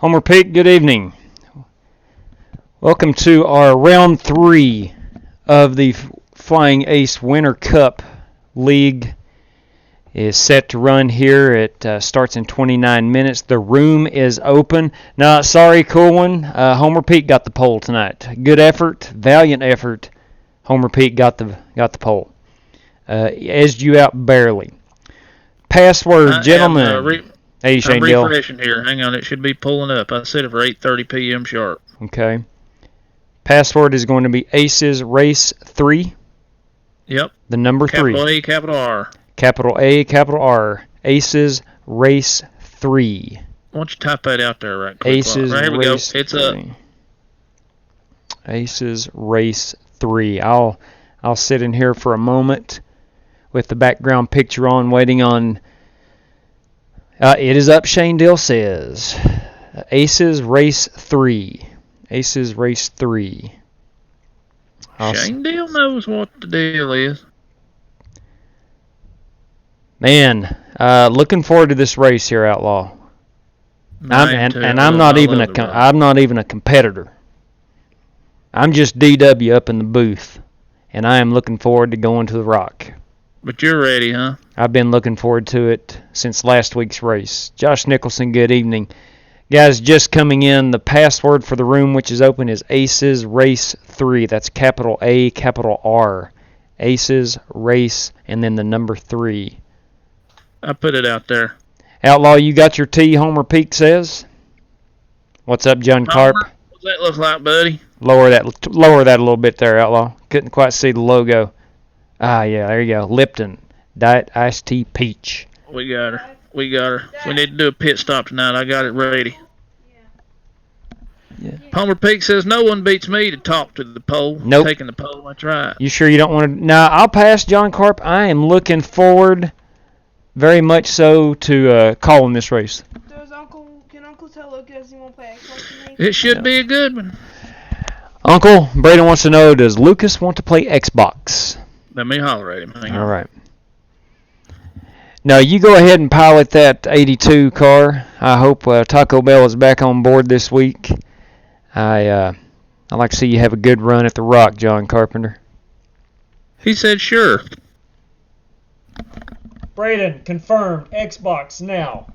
Homer Peak, good evening. Welcome to our round 3 of the Flying Ace Winter Cup League. Is set to run here. It starts in 29 minutes. The room is open. Now, sorry, cool one. Homer Peak got the pole tonight. Good effort, valiant effort. Homer Peak got the pole. Edged you out barely. Password, gentlemen. Hey, Shane I'm Dill. refreshing here. Hang on, it should be pulling up. I set it for 8:30 p.m. sharp. Okay. Password is going to be Aces Race 3. Yep. The number 3. Capital A, capital R. Capital A, capital R. Aces Race 3. Why don't you type that out there right quick? Aces right, here we Race go. It's 3. Aces Race 3. I'll sit in here for a moment with the background picture on, waiting on... it is up, Shane Dill says. Aces Race 3. Aces Race 3. Shane Dill knows what the deal is. Man, looking forward to this race here, Outlaw. I'm not even a competitor. I'm just DW up in the booth, and I am looking forward to going to the Rock. But you're ready, huh? I've been looking forward to it since last week's race. Josh Nicholson, good evening. Guys, just coming in, the password for the room which is open is Aces Race 3. That's capital A, capital R. Aces Race, and then the number 3. I put it out there. Outlaw, you got your T, Homer Peak says. What's up, John Carp? What's that look like, buddy? Lower that a little bit there, Outlaw. Couldn't quite see the logo. Ah, yeah, there you go. Lipton, Diet Iced Tea Peach. We got her. We need to do a pit stop tonight. I got it ready. Yeah. Homer Peak says no one beats me to talk to the pole. Nope. Taking the pole, that's right. You sure you don't want to? Now, I'll pass, John Carp. I am looking forward very much so to calling this race. Can Uncle tell Lucas he won't play Xbox with me? It should be a good one. Uncle, Braden wants to know, does Lucas want to play Xbox? Let me holler at him. Hang on. All right. Now, you go ahead and pilot that 82 car. I hope Taco Bell is back on board this week. I'd like to see you have a good run at the Rock, John Carpenter. He said sure. Braden, confirm Xbox now.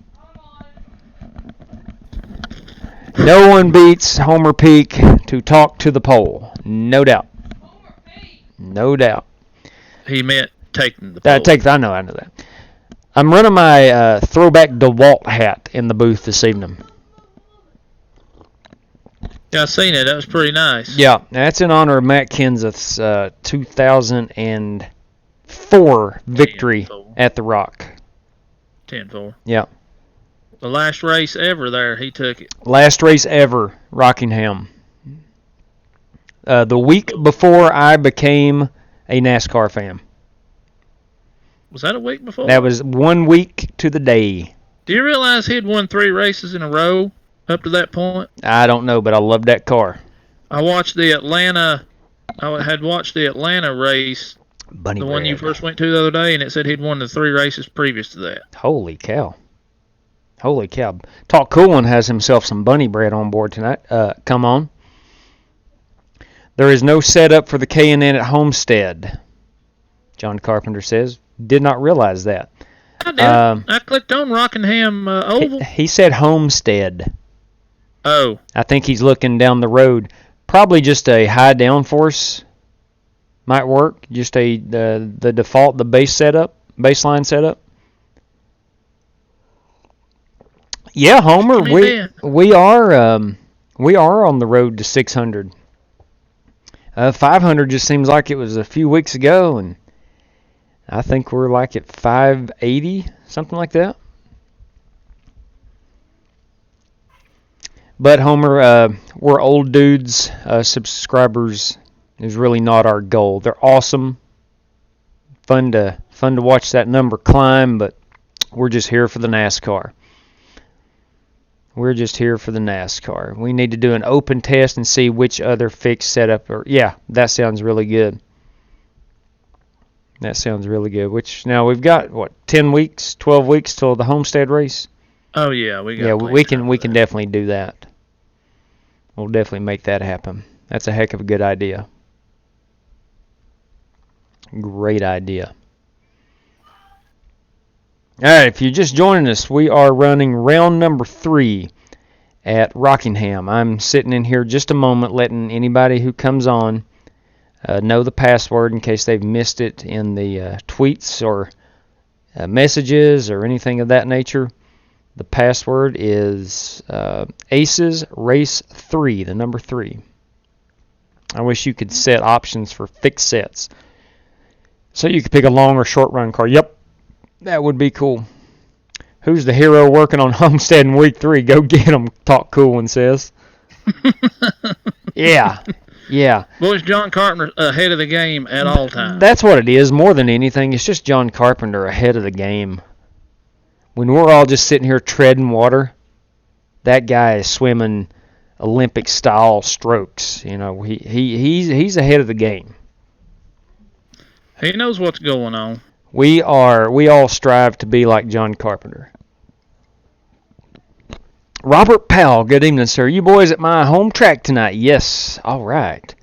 No one beats Homer Peak to talk to the pole. No doubt. No doubt. He meant taking the pole. I know that. I'm running my throwback DeWalt hat in the booth this evening. Yeah, I seen it. That was pretty nice. Yeah, that's in honor of Matt Kenseth's 2004 victory at the Rock. 10-4. Yeah. The last race ever there, he took it. Last race ever, Rockingham. The week before I became a NASCAR fan. Was that a week before? That was 1 week to the day. Do you realize he'd won 3 races in a row up to that point? I don't know, but I love that car. I watched the Atlanta race, Bunny the bread. one you first went to the other day, and it said he'd won the 3 races previous to that. Holy cow. Holy cow. Talk Coolin has himself some bunny bread on board tonight. Come on. There is no setup for the K&N at Homestead, John Carpenter says. Did not realize that. I did. I clicked on Rockingham Oval. He said Homestead. Oh. I think he's looking down the road. Probably just a high downforce might work. Just the default, the baseline setup. Yeah, Homer, we are on the road to 600. 500 just seems like it was a few weeks ago, and I think we're like at 580, something like that. But Homer, we're old dudes. Subscribers is really not our goal. They're awesome, fun to watch that number climb, but we're just here for the NASCAR. We're just here for the NASCAR. We need to do an open test and see which other fixed setup. Yeah, that sounds really good. That sounds really good. Which now we've got, 10 weeks, 12 weeks till the Homestead race? Oh yeah, we got. Yeah, plenty we of time can for that. definitely do that. We'll definitely make that happen. That's a heck of a good idea. Great idea. All right, if you're just joining us, we are running round number 3 at Rockingham. I'm sitting in here just a moment, letting anybody who comes on know the password in case they've missed it in the tweets or messages or anything of that nature. The password is Aces Race 3, the number 3. I wish you could set options for fixed sets. So you could pick a long or short run car. Yep, that would be cool. Who's the hero working on Homestead in week 3? Go get him, Talk Cool and says. Yeah, yeah. Boys, John Carpenter ahead of the game at all times. That's what it is. More than anything, it's just John Carpenter ahead of the game. When we're all just sitting here treading water, that guy is swimming Olympic-style strokes. You know, he's ahead of the game. He knows what's going on. We all strive to be like John Carpenter. Robert Powell, good evening, sir. You boys at my home track tonight? Yes, all right.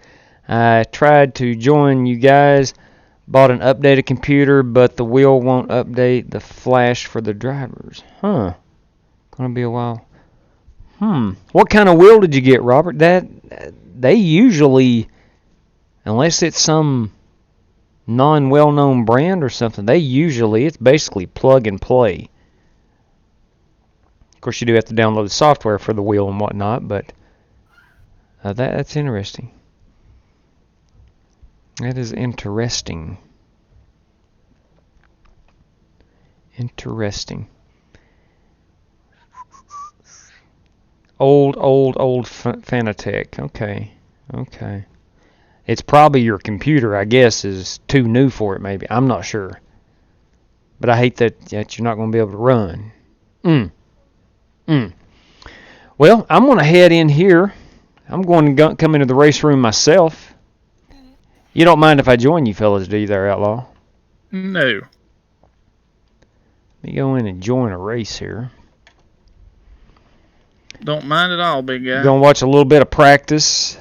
I tried to join you guys, bought an updated computer, but the wheel won't update the flash for the drivers. Huh. Gonna be a while. What kind of wheel did you get, Robert? That they usually, unless it's some non-well-known brand or something, it's basically plug and play. Of course, you do have to download the software for the wheel and whatnot, but that's interesting. That is interesting. Interesting. Old Fanatec. Okay. It's probably your computer, I guess, is too new for it, maybe. I'm not sure. But I hate that you're not going to be able to run. Well, I'm going to head in here. I'm going to come into the race room myself. You don't mind if I join you fellas, do you there, Outlaw? No. Let me go in and join a race here. Don't mind at all, big guy. Going to watch a little bit of practice.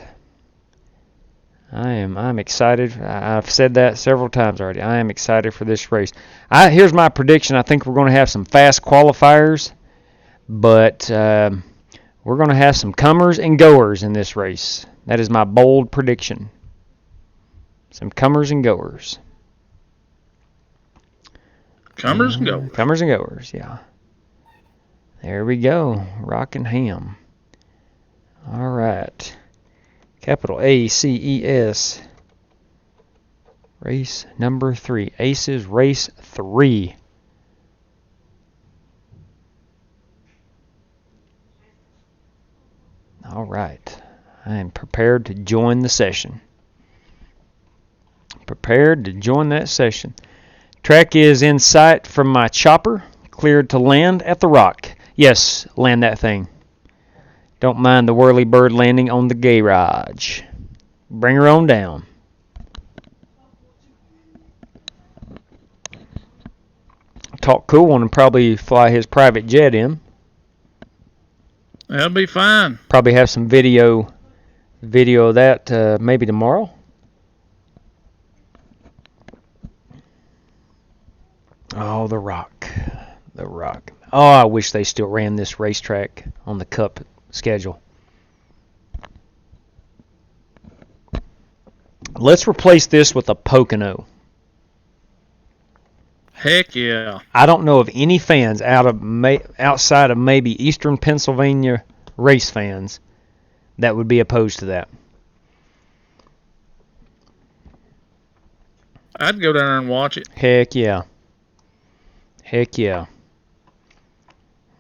I'm excited. I've said that several times already. I am excited for this race. Here's my prediction. I think we're going to have some fast qualifiers, but we're going to have some comers and goers in this race. That is my bold prediction. Some comers and goers. Comers and goers. Comers and goers, yeah. There we go. Rockingham. All right. Capital ACES. Race number 3. Aces Race 3. All right. I am prepared to join the session. Prepared to join that session. Track is in sight from my chopper. Cleared to land at the rock. Yes, land that thing. Don't mind the whirly bird landing on the garage. Bring her on down. Talk Cool and probably fly his private jet in. That'll be fine. Probably have some video of that maybe tomorrow. Oh, the rock. The rock. Oh, I wish they still ran this racetrack on the Cup schedule. Let's replace this with a Pocono. Heck yeah. I don't know of any fans outside of maybe Eastern Pennsylvania race fans that would be opposed to that. I'd go down there and watch it. Heck yeah. Heck yeah.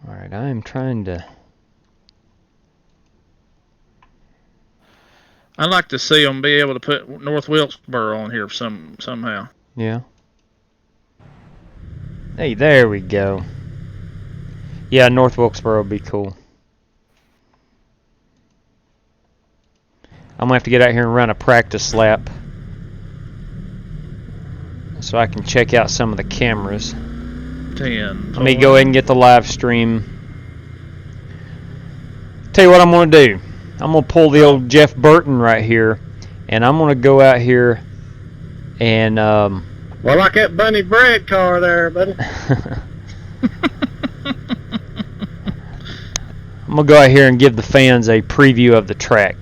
All right, I am trying to... I'd like to see them be able to put North Wilkesboro on here somehow. Yeah. Hey, there we go. Yeah, North Wilkesboro would be cool. I'm going to have to get out here and run a practice lap so I can check out some of the cameras. 10. Let me go ahead and get the live stream Tell you what I'm going to do. I'm going to pull the old Jeff Burton right here, and I'm going to go out here and Well, like that Bunny Bread car there, buddy. I'm going to go out here and give the fans a preview of the track.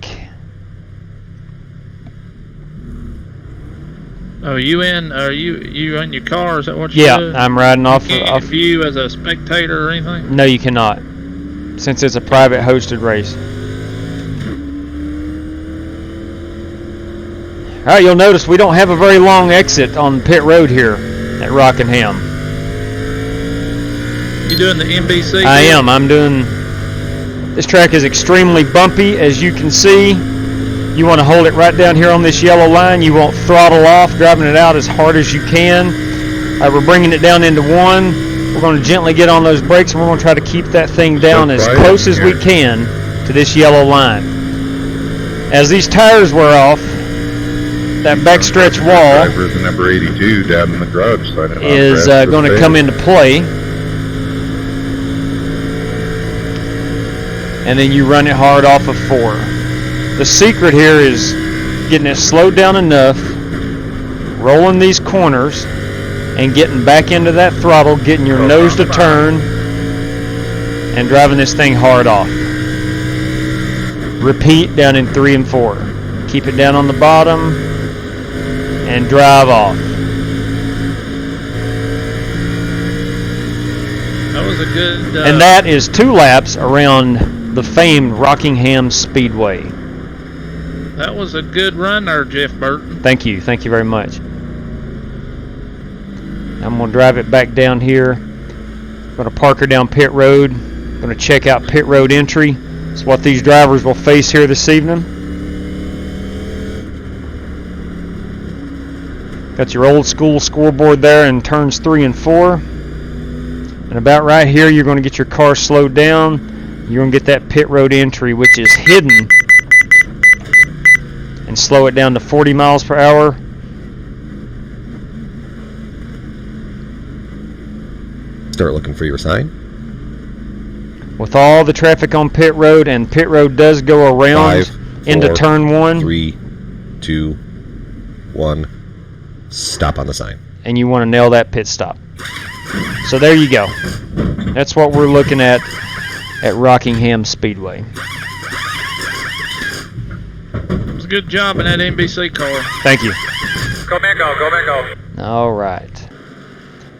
Oh, you in? Are you in your car? Is that what you're Yeah, doing? I'm riding off. Can't view as a spectator or anything? No, you cannot, since it's a private hosted race. All right, you'll notice we don't have a very long exit on pit road here at Rockingham. You doing the NBC? I am. I'm doing. This track is extremely bumpy, as you can see. You want to hold it right down here on this yellow line. You won't throttle off, driving it out as hard as you can. All right, we're bringing it down into 1. We're going to gently get on those brakes, and we're going to try to keep that thing down as close as we can to this yellow line. As these tires wear off, that backstretch wall Driver, number 82 down in the garage side is going to come into play. And then you run it hard off of 4. The secret here is getting it slowed down enough, rolling these corners, and getting back into that throttle, getting your nose to turn, and driving this thing hard off. Repeat down in 3 and 4. Keep it down on the bottom, and drive off. That was a good. And that is 2 laps around the famed Rockingham Speedway. That was a good run there, Jeff Burton. Thank you very much. I'm going to drive it back down here. I'm going to park her down pit road. I'm going to check out pit road entry. It's what these drivers will face here this evening. Got your old school scoreboard there in turns 3 and 4. And about right here, you're going to get your car slowed down. You're going to get that pit road entry, which is hidden, and slow it down to 40 miles per hour. Start looking for your sign. With all the traffic on pit road, and pit road does go around 5, into 4, turn 1. 3, 2, 1. Stop on the sign. And you want to nail that pit stop. So there you go. That's what we're looking at Rockingham Speedway. It was a good job in that NBC car. Thank you. Go Mingo, go Mingo. All right.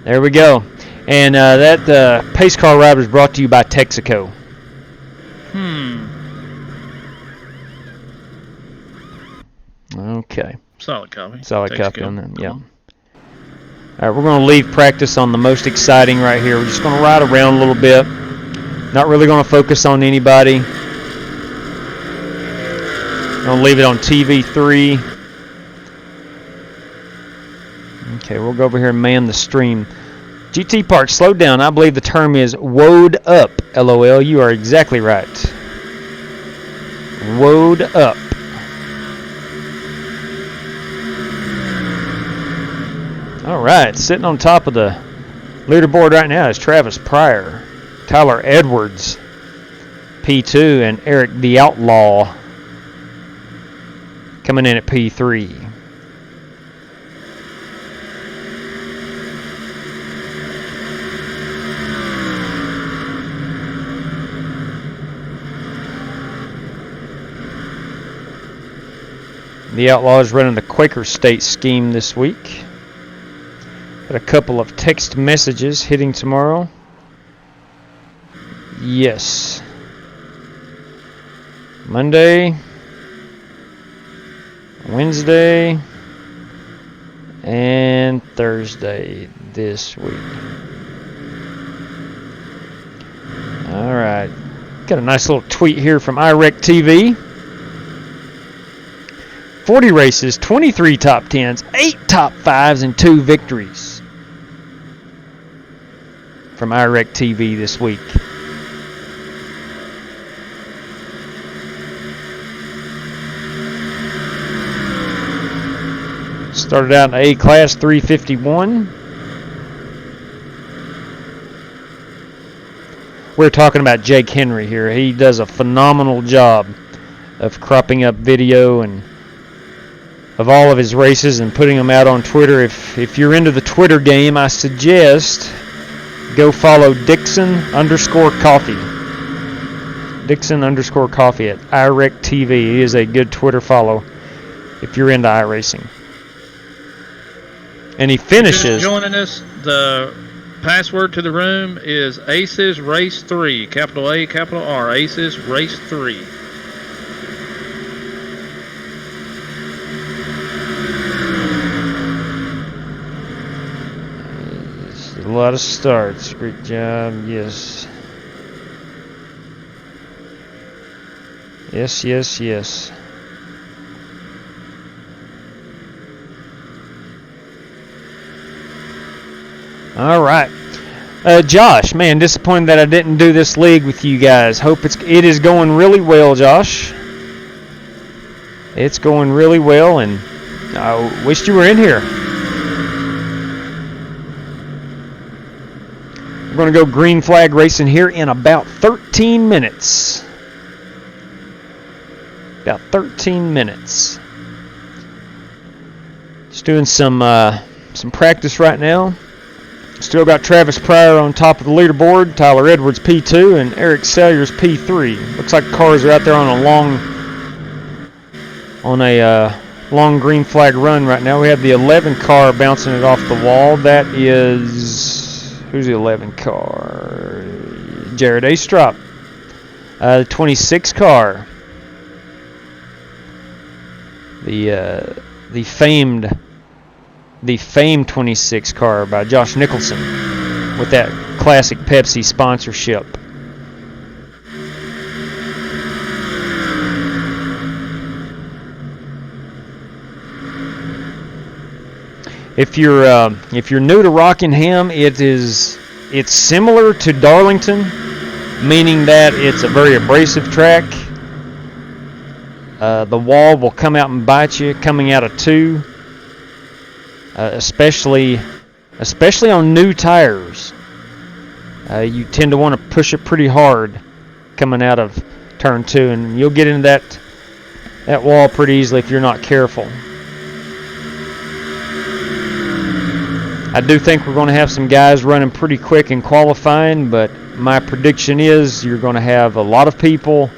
There we go. And that pace car ride was brought to you by Texaco. Okay. Solid copy. Solid Takes copy good. on that. Come Yeah. on. All right, we're going to leave practice on the most exciting right here. We're just going to ride around a little bit. Not really going to focus on anybody. Going to leave it on TV3. Okay, we'll go over here and man the stream. GT Park, slow down. I believe the term is woed up. LOL. You are exactly right. Woed up. All right, sitting on top of the leaderboard right now is Travis Pryor, Tyler Edwards, P2, and Eric the Outlaw coming in at P3. The Outlaw is running the Quaker State scheme this week. Got a couple of text messages hitting tomorrow. Yes. Monday, Wednesday, and Thursday this week. All right. Got a nice little tweet here from iRacing TV. 40 races, 23 top 10s, 8 top 5s, and 2 victories from iRacing TV this week. Started out in A class 351. we're talking about Jake Henry here. He does a phenomenal job of cropping up video and of all of his races and putting them out on Twitter. If you're into the Twitter game, I suggest go follow Dixon_Coffee. Dixon_Coffee at iRec TV. He is a good Twitter follow if you're into iRacing. And he finishes. Joining us, the password to the room is Aces Race 3. Capital A, capital R. Aces Race 3. A lot of starts. Great job. Yes. Yes, yes, yes. All right. Josh, man, disappointed that I didn't do this league with you guys. Hope it is going really well, Josh. It's going really well, and I wished you were in here. We're going to go green flag racing here in about 13 minutes. About 13 minutes. Just doing some practice right now. Still got Travis Pryor on top of the leaderboard, Tyler Edwards P2, and Eric Salyers P3. Looks like cars are out there on a long green flag run right now. We have the 11 car bouncing it off the wall. That is, who's the 11 car? Jared Astrop. The 26 car. The famed 26 car by Josh Nicholson with that classic Pepsi sponsorship. If you're new to Rockingham, it's similar to Darlington, meaning that it's a very abrasive track. The wall will come out and bite you coming out of 2. Especially on new tires. You tend to want to push it pretty hard coming out of turn 2, and you'll get into that wall pretty easily if you're not careful. I do think we're going to have some guys running pretty quick in qualifying, but my prediction is you're going to have a lot of people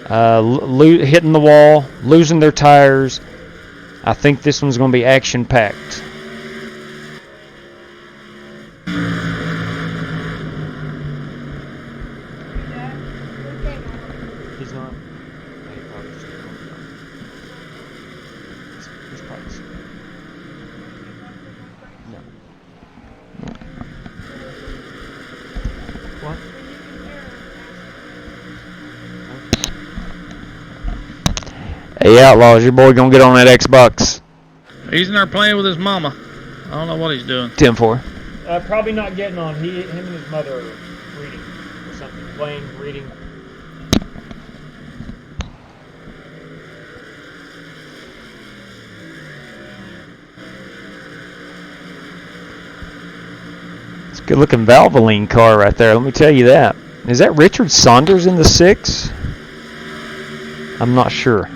hitting the wall, losing their tires. I think this one's going to be action-packed. He's not. He probably just didn't. He's probably just... No. What? Hey, Outlaws, your boy gonna get on that Xbox. He's in there playing with his mama. I don't know what he's doing. 10-4. Probably not getting on. Him and his mother are reading or something. Playing, reading. It's a good looking Valvoline car right there, let me tell you that. Is that Richard Saunders in the 6? I'm not sure.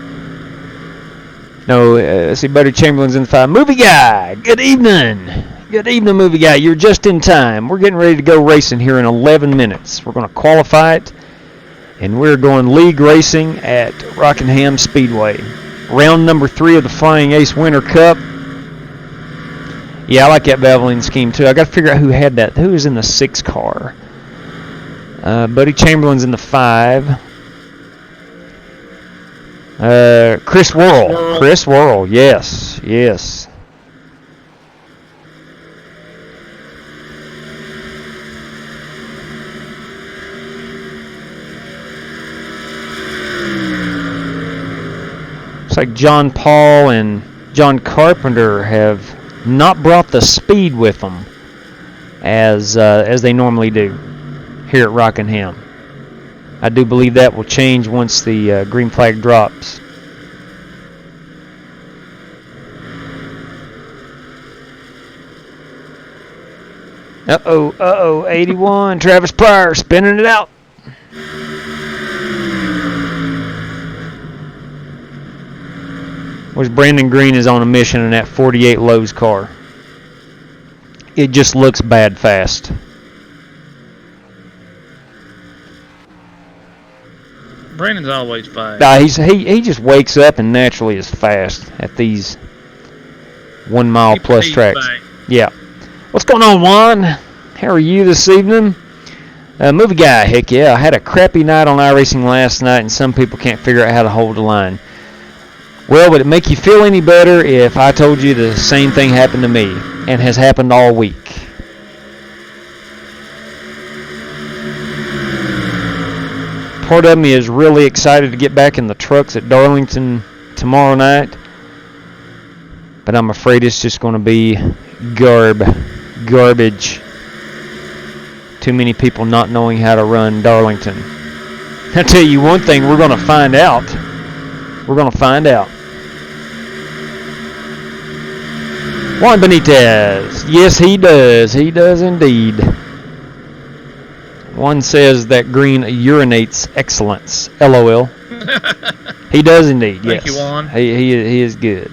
No, let's see, Buddy Chamberlain's in the 5. Movie Guy, good evening. Good evening, Movie Guy. You're just in time. We're getting ready to go racing here in 11 minutes. We're going to qualify it, and we're going league racing at Rockingham Speedway. Round number 3 of the Flying Ace Winter Cup. Yeah, I like that Valvoline scheme too. I got to figure out who had that. Who is in the 6 car? Buddy Chamberlain's in the 5. Chris Worrell. Chris Worrell, yes, yes. Looks like John Paul and John Carpenter have not brought the speed with them as they normally do here at Rockingham. I do believe that will change once the green flag drops. Uh-oh, 81. Travis Pryor spinning it out. was Brandon Green is on a mission in that 48 Lowe's car. It just looks bad fast. Brandon's always fast. He just wakes up and naturally is fast at these 1 mile plus tracks. Back. Yeah. What's going on, Juan? How are you this evening? Movie guy, heck yeah. I had a crappy night on iRacing last night, and some people can't figure out how to hold the line. Well, would it make you feel any better if I told you the same thing happened to me and has happened all week? Part of me is really excited to get back in the trucks at Darlington tomorrow night, but I'm afraid it's just going to be garbage. Too many people not knowing how to run Darlington. I'll tell you one thing, we're going to find out. We're going to find out. Juan Benitez. Yes, he does. He does indeed. One says that Green urinates excellence. LOL. He does indeed, yes. Thank you, Juan. He is good.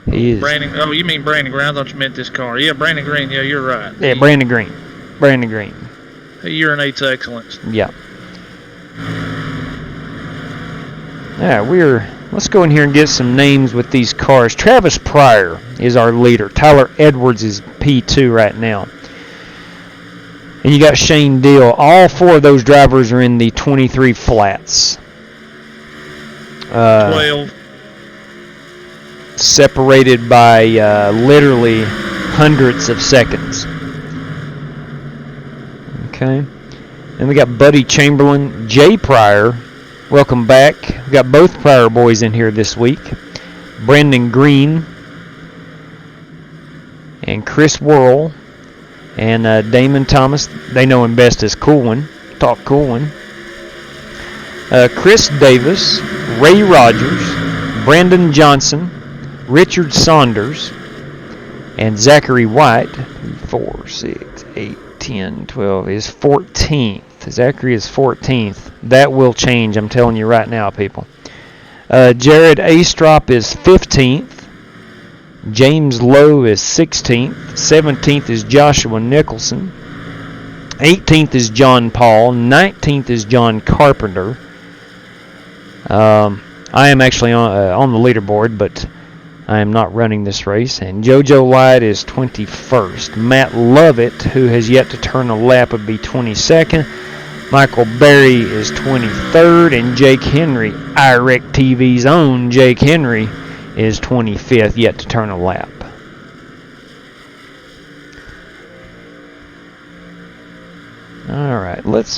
He is. Brandon. Oh, you mean Brandon Green? I thought you meant this car. Yeah, Brandon Green. Yeah, you're right. Yeah, Brandon Green. Brandon Green. He urinates excellence. Yeah. Yeah, let's go in here and get some names with these cars. Travis Pryor is our leader. Tyler Edwards is P2 right now. And you got Shane Deal. All 4 of those drivers are in the 23 flats. 12. Separated by literally hundreds of seconds. Okay. Then we got Buddy Chamberlain, Jay Pryor. Welcome back. We got both Pryor boys in here this week. Brandon Green and Chris Worrell and Damon Thomas. They know him best as Coolin. Talk Coolin. Chris Davis, Ray Rogers, Brandon Johnson, Richard Saunders, and Zachary White. 4, 6, 8, 10, 12 is 14th. Zachary is 14th. That will change, I'm telling you right now, people. Jared Astrop is 15th. James Lowe is 16th. 17th is Joshua Nicholson. 18th is John Paul. 19th is John Carpenter. I am actually on the leaderboard, but I am not running this race. And JoJo White is 21st. Matt Lovett, who has yet to turn a lap, would be 22nd. Michael Berry is 23rd. And Jake Henry, iRec TV's own Jake Henry, is 25th, yet to turn a lap. All right, let's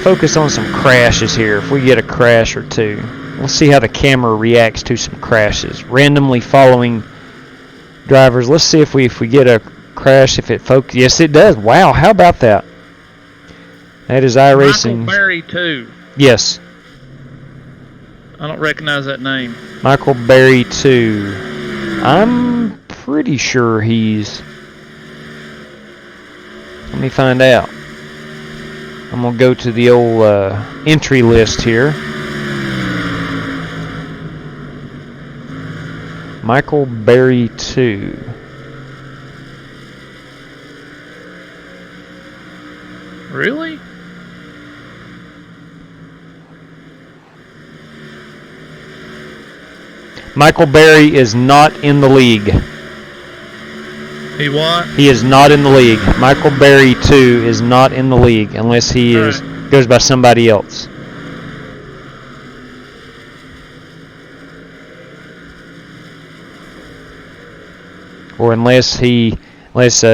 focus on some crashes here. If we get a crash or two, let's see how the camera reacts to some crashes. Randomly following drivers. Let's see if we get a crash. If it focuses, yes, it does. Wow, how about that? That is iRacing. Michael Berry too. Yes. I don't recognize that name. Michael Berry 2. I'm pretty sure he's... Let me find out. I'm going to go to the old entry list here. Michael Berry 2. Really? Michael Berry is not in the league. He what? He is not in the league. Michael Berry 2 is not in the league unless he goes by somebody else. Or unless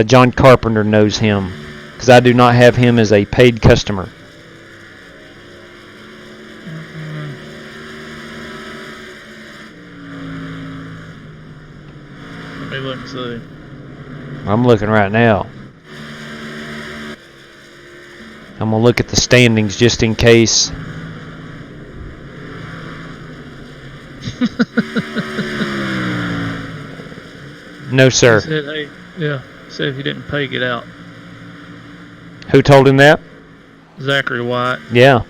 John Carpenter knows him, because I do not have him as a paid customer. Let me look and see. I'm looking right now. I'm going to look at the standings just in case. No, sir. He said, hey, yeah, said if you didn't pay, get out. Who told him that? Zachary White. Yeah.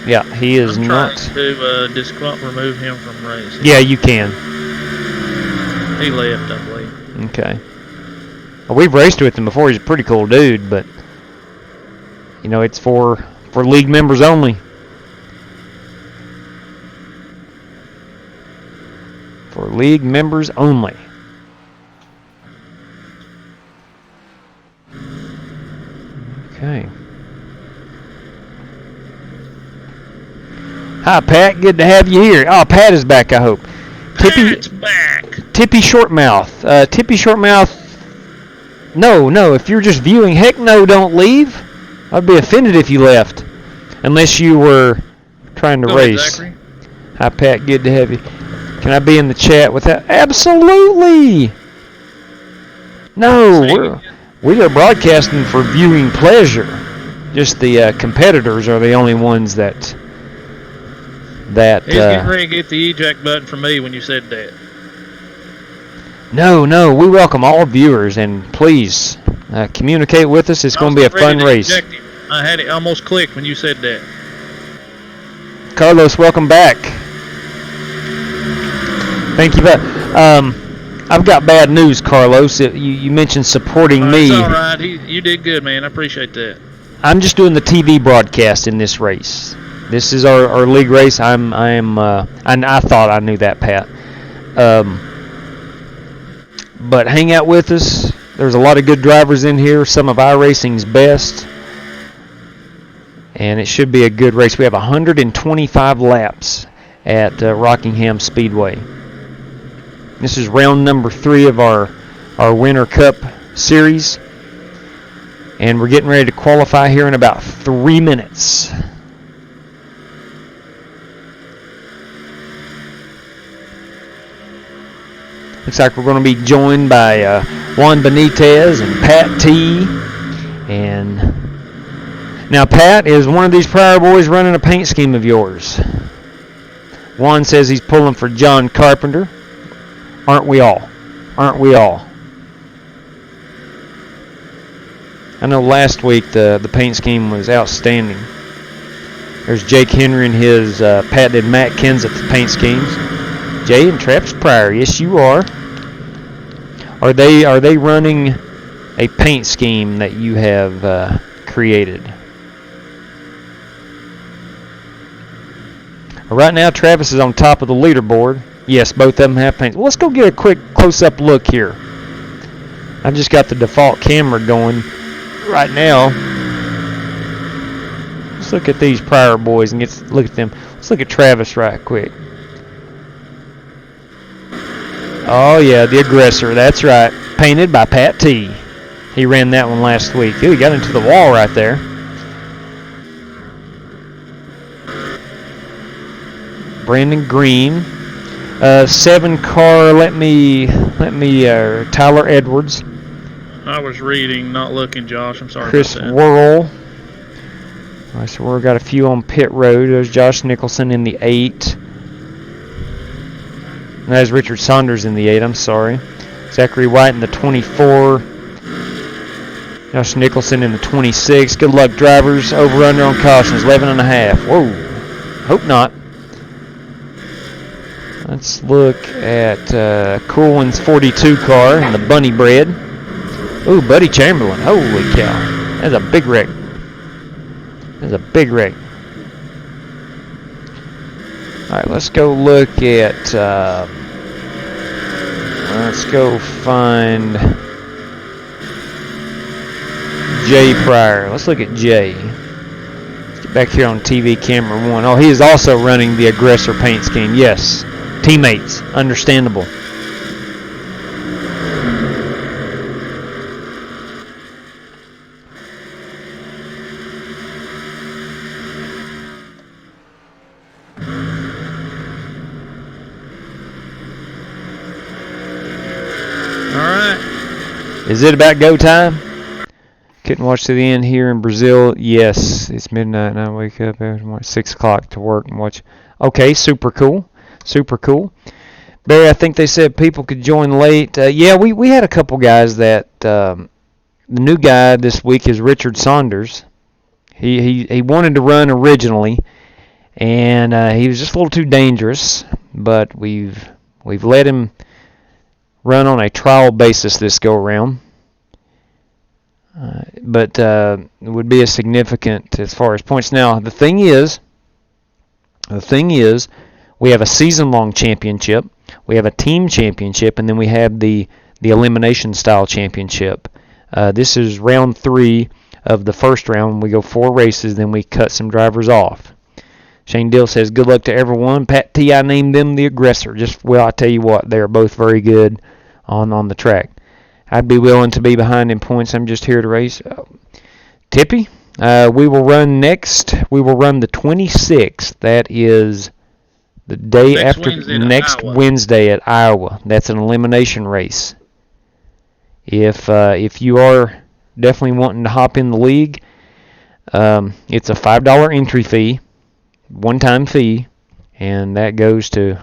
Yeah, he is I'm not. trying to remove him from racing. Yeah, you can. He left, I believe. Okay. Well, we've raced with him before. He's a pretty cool dude, but you know, it's for league members only. For league members only. Okay. Hi, Pat. Good to have you here. Oh, Pat is back, I hope. Pat's back. Tippy Shortmouth. Tippy Shortmouth. No. If you're just viewing, heck no, don't leave. I'd be offended if you left. Unless you were trying to Go ahead, race. Zachary. Hi, Pat. Good to have you. Can I be in the chat with that? Absolutely. No, we are broadcasting for viewing pleasure. Just the competitors are the only ones that. He's getting ready to get the eject button from me when you said that. No, we welcome all viewers, and please communicate with us. It's going to be a fun race. I had it almost clicked when you said that. Carlos, welcome back. Thank you. I've got bad news, Carlos. You mentioned supporting me. It's all right. You did good, man. I appreciate that. I'm just doing the TV broadcast in this race. This is our league race. I thought I knew that, Pat. But hang out with us. There's a lot of good drivers in here. Some of iRacing's best. And it should be a good race. We have 125 laps at Rockingham Speedway. This is round number 3 of our Winter Cup series. And we're getting ready to qualify here in about 3 minutes. Looks like we're going to be joined by Juan Benitez and Pat T. And now Pat, is one of these prior boys running a paint scheme of yours? Juan says he's pulling for John Carpenter. Aren't we all? Aren't we all? I know last week the paint scheme was outstanding. There's Jake Henry and his patented Matt Kenseth paint schemes. Jay and Travis Pryor, yes you are. Are they running a paint scheme that you have created? Right now Travis is on top of the leaderboard. Yes, both of them have paint. Well, let's go get a quick close-up look here. I just got the default camera going right now. Let's look at these prior boys and look at them. Let's look at Travis right quick. Oh, yeah, the aggressor. That's right. Painted by Pat T. He ran that one last week. Ooh, he got into the wall right there. Brandon Green. 7 car, let me Tyler Edwards. I was reading, not looking, Josh. I'm sorry Chris about that. Worrell. All right, so we've got a few on pit road. There's Josh Nicholson in the 8. And there's Richard Saunders in the 8, I'm sorry. Zachary White in the 24. Josh Nicholson in the 26. Good luck, drivers. Over under on cautions, 11.5. Whoa. Hope not. Let's look at Coolwin's 42 car and the Bunny Bread. Ooh, Buddy Chamberlain. Holy cow. That's a big wreck. That's a big wreck. Alright, let's go look at... let's go find... Jay Pryor. Let's look at Jay. Let's get back here on TV camera 1. Oh, he is also running the aggressor paint scheme. Yes. Teammates. Understandable. Is it about go time? Couldn't watch to the end here in Brazil. Yes, it's midnight and I wake up at 6 o'clock to work and watch. Okay, super cool. Super cool. Barry, I think they said people could join late. Yeah, we had a couple guys that the new guy this week is Richard Saunders. He wanted to run originally, and he was just a little too dangerous. But we've let him run on a trial basis this go around. But it would be a significant as far as points. Now the thing is, we have a season-long championship, we have a team championship, and then we have the elimination style championship. This is round 3 of the first round. We go 4 races, then we cut some drivers off. Shane Dill says, good luck to everyone. Pat T, I named them the aggressor. Well, I tell you what, they are both very good on the track. I'd be willing to be behind in points. I'm just here to race. Tippy, we will run next. We will run the 26th. That is the day after next Wednesday at Iowa. That's an elimination race. If you are definitely wanting to hop in the league, it's a $5 entry fee, one-time fee, and that goes to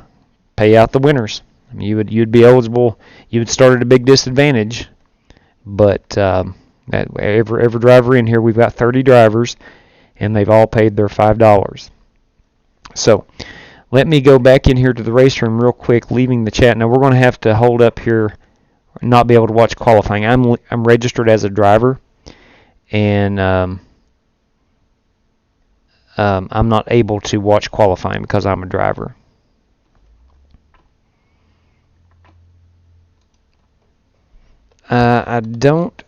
pay out the winners. I mean, you'd be eligible. You would start at a big disadvantage, but every driver in here, we've got 30 drivers, and they've all paid their $5. So let me go back in here to the race room real quick, leaving the chat. Now we're going to have to hold up here, not be able to watch qualifying. I'm registered as a driver, and I'm not able to watch qualifying because I'm a driver. I don't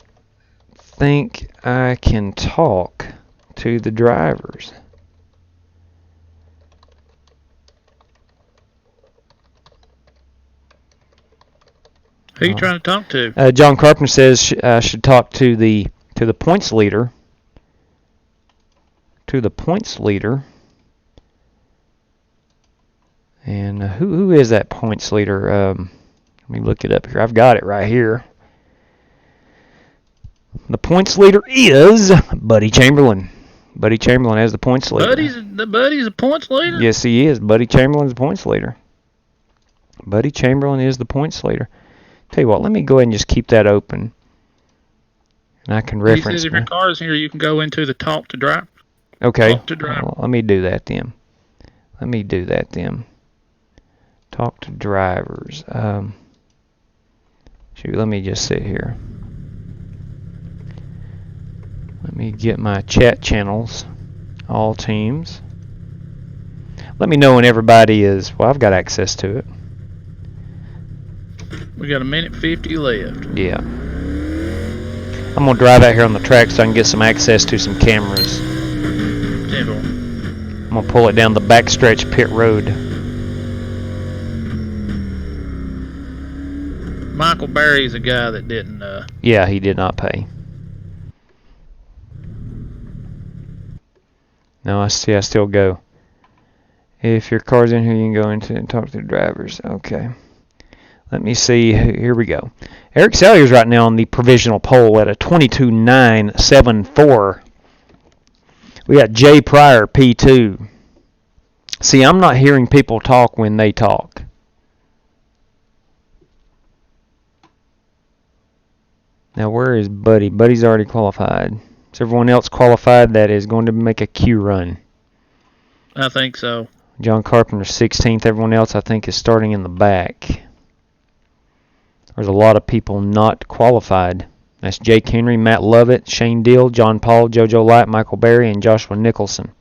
think I can talk to the drivers. Who are you trying to talk to? John Carpenter says I should talk to the points leader. To the points leader. And who is that points leader? Let me look it up here. I've got it right here. The points leader is Buddy Chamberlain. Buddy Chamberlain as the points leader. Buddy's a points leader? Yes, he is. Buddy Chamberlain's the points leader. Buddy Chamberlain is the points leader. Tell you what, let me go ahead and just keep that open. And I can reference. He says if your car is here, you can go into the talk to drive. Okay. Talk to driver. Well, let me do that then. Talk to drivers. Let me just sit here. Let me get my chat channels, all teams. Let me know when everybody is, well, I've got access to it. We got 1:50 left. Yeah. I'm going to drive out here on the track so I can get some access to some cameras. Temple. I'm going to pull it down the backstretch pit road. Michael Berry's a guy that didn't... Yeah, he did not pay. No, I see. I still go. If your car's in here, you can go into and talk to the drivers. Okay. Let me see. Here we go. Eric Salyer's right now on the provisional pole at a 22.974. We got Jay Pryor, P2. See, I'm not hearing people talk when they talk. Now, where is Buddy? Buddy's already qualified. Is everyone else qualified that is going to make a Q run? I think so. John Carpenter 16th. Everyone else, I think, is starting in the back. There's a lot of people not qualified. That's Jake Henry, Matt Lovett, Shane Dill, John Paul, JoJo Light, Michael Berry, and Joshua Nicholson.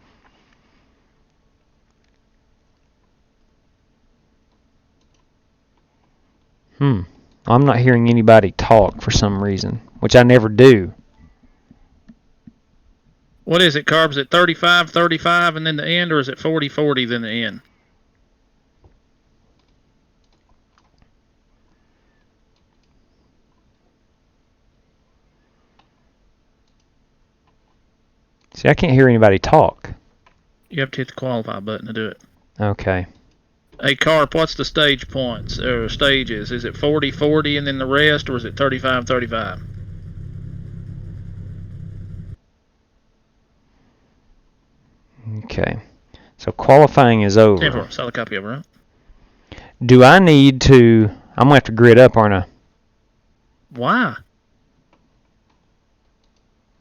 I'm not hearing anybody talk for some reason, which I never do. What is it, Carbs? Is it 35-35 and then the end, or is it 40-40 then the end? See, I can't hear anybody talk. You have to hit the qualify button to do it. Okay. Hey, Carp, what's the stage points or stages? Is it 40-40 and then the rest, or is it 35-35? Okay. So qualifying is over. 10-4. Solid copy over, right? Do I need to... I'm going to have to grid up, aren't I? Why?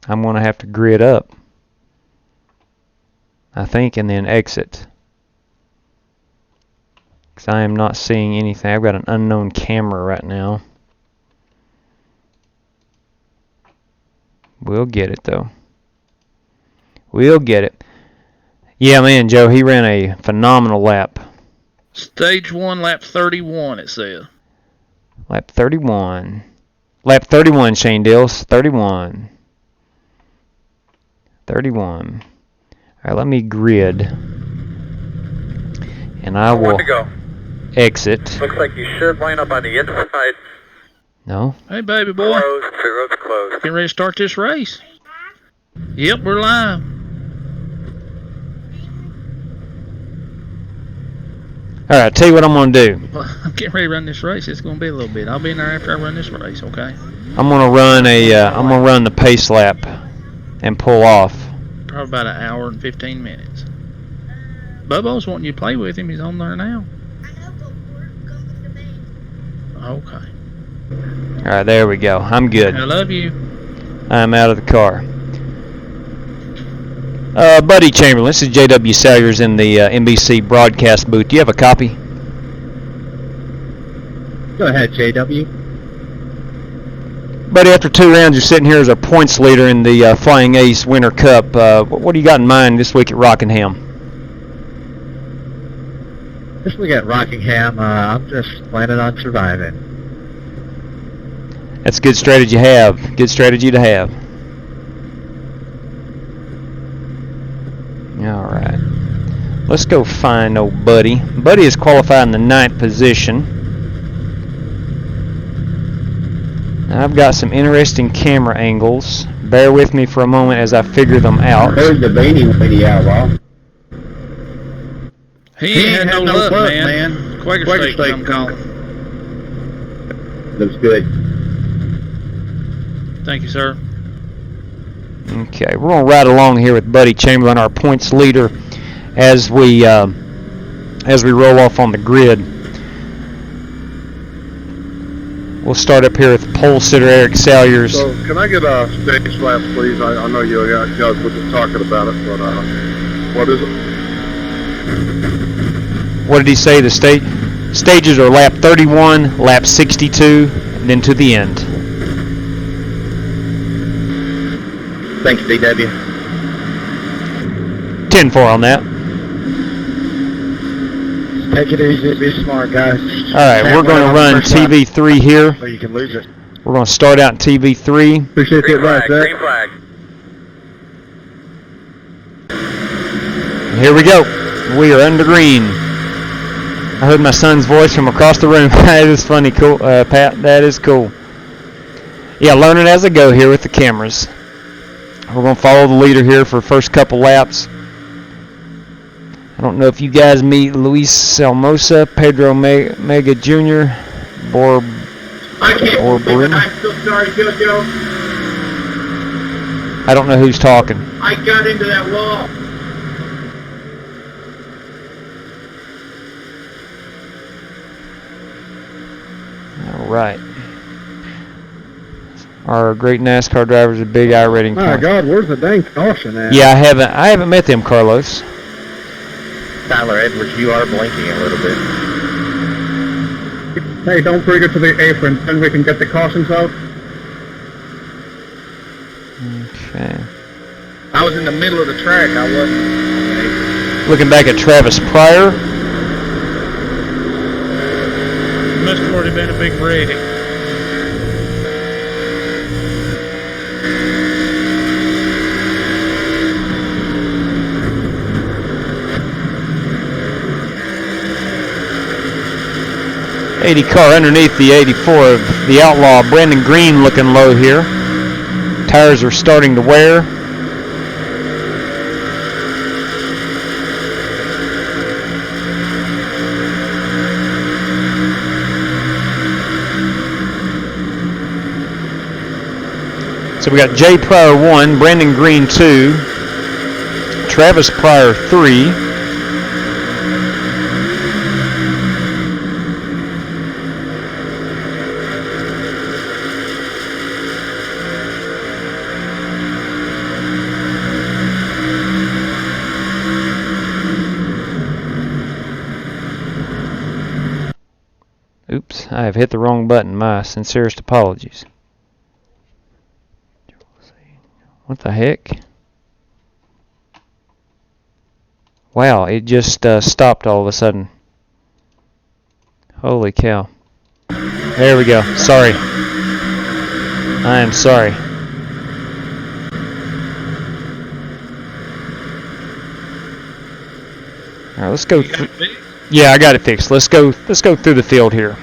I'm going to have to grid up, I think, and then exit. 'cause I am not seeing anything. I've got an unknown camera right now. We'll get it, though. We'll get it. Yeah, man, Joe, he ran a phenomenal lap. Stage 1, lap 31, it says. Lap 31. Lap 31, Shane Dills. 31. 31. All right, let me grid. And I will to go. exit. Looks like you should line up on the inside. No? Hey, baby boy. Closed. The road's closed. Getting ready to start this race. Yep, we're live. All right, tell you what I'm going to do. I'm getting ready to run this race. It's going to be a little bit. I'll be in there after I run this race, okay? I'm going to run I'm going to run the pace lap and pull off. Probably about an hour and 15 minutes. Bubbo's wanting you to play with him. He's on there now. Okay. All right, there we go. I'm good. I love you. I'm out of the car. Buddy Chamberlain, this is J.W. Salyers in the NBC broadcast booth. Do you have a copy? Go ahead, JW. Buddy, after 2 rounds, you're sitting here as our points leader in the Flying Ace Winter Cup. What do you got in mind this week at Rockingham? This week at Rockingham, I'm just planning on surviving. That's a good strategy to have. Good strategy to have. All right. Let's go find old Buddy. Buddy is qualified in the 9th position. Now, I've got some interesting camera angles. Bear with me for a moment as I figure them out. There's the Beanie Outlaw. He ain't had no luck, man. Quaker State come calling. Looks good. Thank you, sir. Okay, we're going to ride along here with Buddy Chamberlain, our points leader, as we roll off on the grid. We'll start up here with pole sitter Eric Salyers. So, can I get a stage lap, please? I know you guys were just talking about it, but what is it? What did he say? The stages are lap 31, lap 62, and then to the end. Thanks, DW. 10-4 on that. Take it easy, be smart, guys. All right, we're going to run TV3 here. Or you can lose it. We're going to start out in TV3. Appreciate the advice, Zach. Green flag. Here we go. We are under green. I heard my son's voice from across the room. That is funny, cool, Pat. That is cool. Yeah, learning as I go here with the cameras. We're going to follow the leader here for the first couple laps. I don't know if you guys meet Luis Salmosa, Pedro Mega Jr., or Bruno. I'm so sorry, Jojo. I don't know who's talking. I got into that wall. All right. Our great NASCAR drivers are big iRacing. My God, where's the dang caution at? Yeah, I haven't met them, Carlos. Tyler Edwards, you are blinking a little bit. Hey, don't bring it to the apron, then we can get the cautions out. Okay. I was in the middle of the track, I wasn't. Looking back at Travis Pryor. Must have already been a big wreck. 80 car underneath the 84 of the Outlaw. Brandon Green looking low here. Tires are starting to wear. So we got Jay Pryor 1, Brandon Green 2, Travis Pryor 3. Oops, I have hit the wrong button. My sincerest apologies. What the heck? Wow, it just stopped all of a sudden. Holy cow. There we go. Sorry. I am sorry. All right, let's go. Yeah, I got it fixed. Let's go through the field here.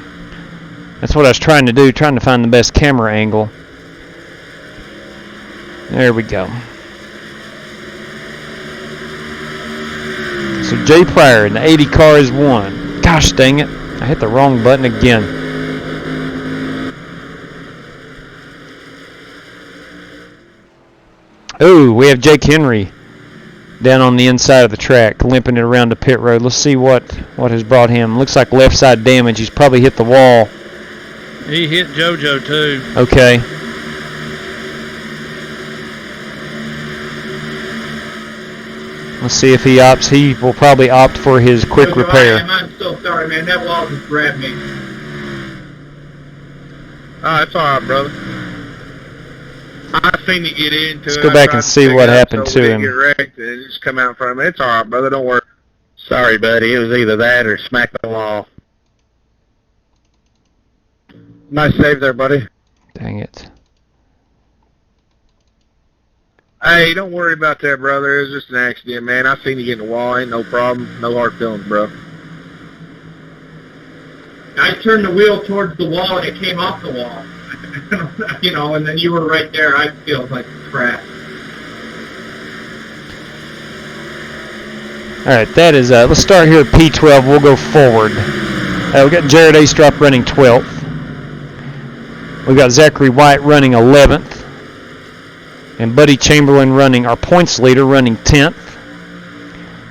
That's what I was trying to do, trying to find the best camera angle. There we go. So Jay Pryor in the 80 car is won. Gosh dang it. I hit the wrong button again. Ooh, we have Jake Henry down on the inside of the track, limping it around the pit road. Let's see what has brought him. Looks like left side damage. He's probably hit the wall. He hit JoJo too. Okay. Let's see if he opts. He will probably opt for his quick repair. I'm so sorry, man. That wall just grabbed me. It's alright, brother. I seen you get into Let's it. go back and see what happened so to him. Get wrecked and it just come out from it. It's alright, brother. Don't worry. Sorry, buddy. It was either that or smack the wall. Nice save there, buddy. Dang it. Hey, don't worry about that, brother. It was just an accident, man. I seen you get in the wall. Ain't no problem. No hard feelings, bro. I turned the wheel towards the wall and it came off the wall. You know, and then you were right there. I feel like crap. Alright, that is, let's start here at P12. We'll go forward. We got Jared Astrop running 12th. We got Zachary White running 11th. And Buddy Chamberlain running, our points leader, running 10th.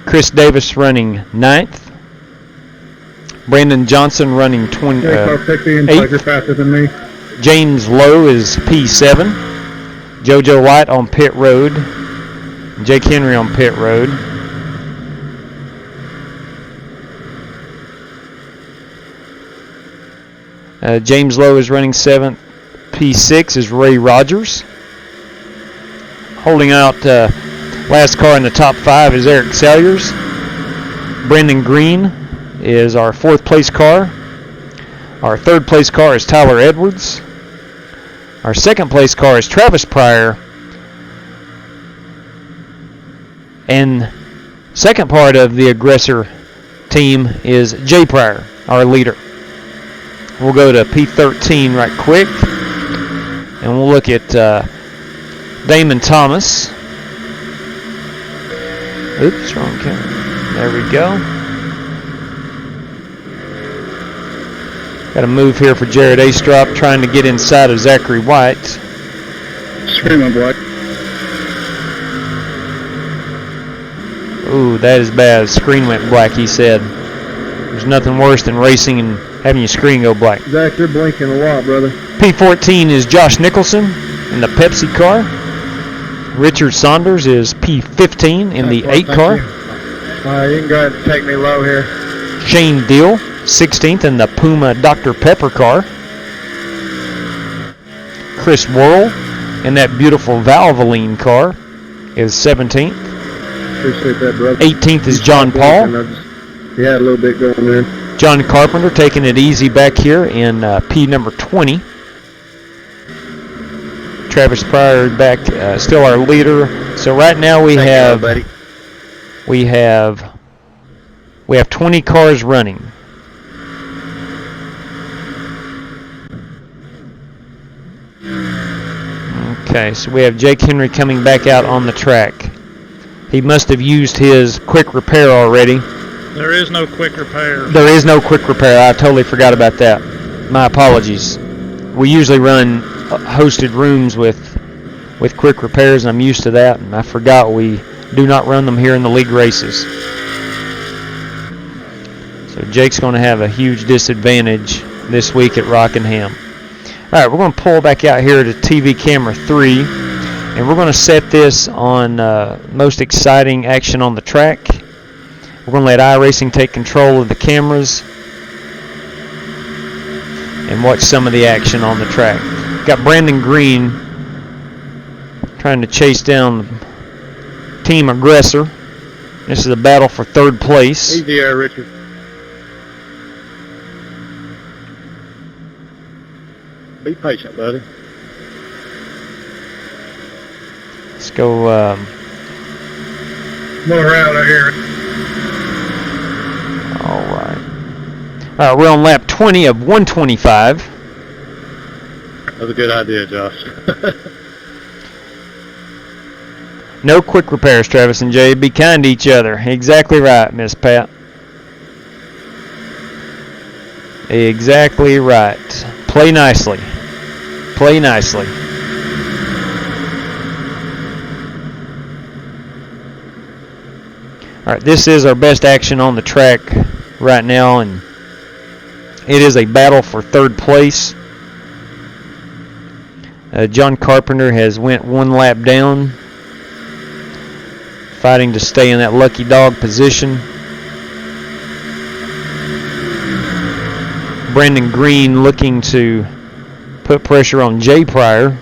Chris Davis running 9th. Brandon Johnson running 8th. You're faster than me. James Lowe is P7. JoJo White on pit road. Jake Henry on pit road. James Lowe is running 7th. P6 is Ray Rogers. Holding out last car in the top 5 is Eric Salyers. Brendan Green is our 4th place car. Our 3rd place car is Tyler Edwards. Our 2nd place car is Travis Pryor. And second part of the aggressor team is Jay Pryor, our leader. We'll go to P13 right quick. And we'll look at Damon Thomas. Oops, wrong camera. There we go. Got a move here for Jared Astrop, trying to get inside of Zachary White. Screaming black. Ooh, that is bad. Screen went black, he said. There's nothing worse than racing and having your screen go black. Zach, you're blinking a lot, brother. P14 is Josh Nicholson in the Pepsi car. Richard Saunders is P15 in the 8 car. You can go ahead and take me low here. Shane Deal, 16th in the Puma Dr. Pepper car. Chris Worrell in that beautiful Valvoline car is 17th. Appreciate that, brother. 18th is John Paul. He had a little bit going there. John Carpenter taking it easy back here in P number 20. Travis Pryor back, still our leader. So right now we have 20 cars running. Okay, so we have Jake Henry coming back out on the track. He must have used his quick repair already. There is no quick repair. There is no quick repair. I totally forgot about that. My apologies. We usually run hosted rooms with quick repairs, and I'm used to that, and I forgot we do not run them here in the league races. So Jake's going to have a huge disadvantage this week at Rockingham. All right, we're going to pull back out here to TV camera 3, and we're going to set this on most exciting action on the track. We're going to let iRacing take control of the cameras. and watch some of the action on the track. Got Brandon Green trying to chase down team aggressor. This is a battle for third place. Easy there, Richard. Be patient, buddy. Let's go. Come around out here. All right. We're on lap 20 of 125. That was a good idea, Josh. No quick repairs, Travis and Jay. Be kind to each other. Exactly right, Miss Pat. Exactly right. Play nicely. Play nicely. All right, this is our best action on the track right now, and it is a battle for third place. John Carpenter has went one lap down, fighting to stay in that lucky dog position. Brandon Green looking to put pressure on Jay Pryor.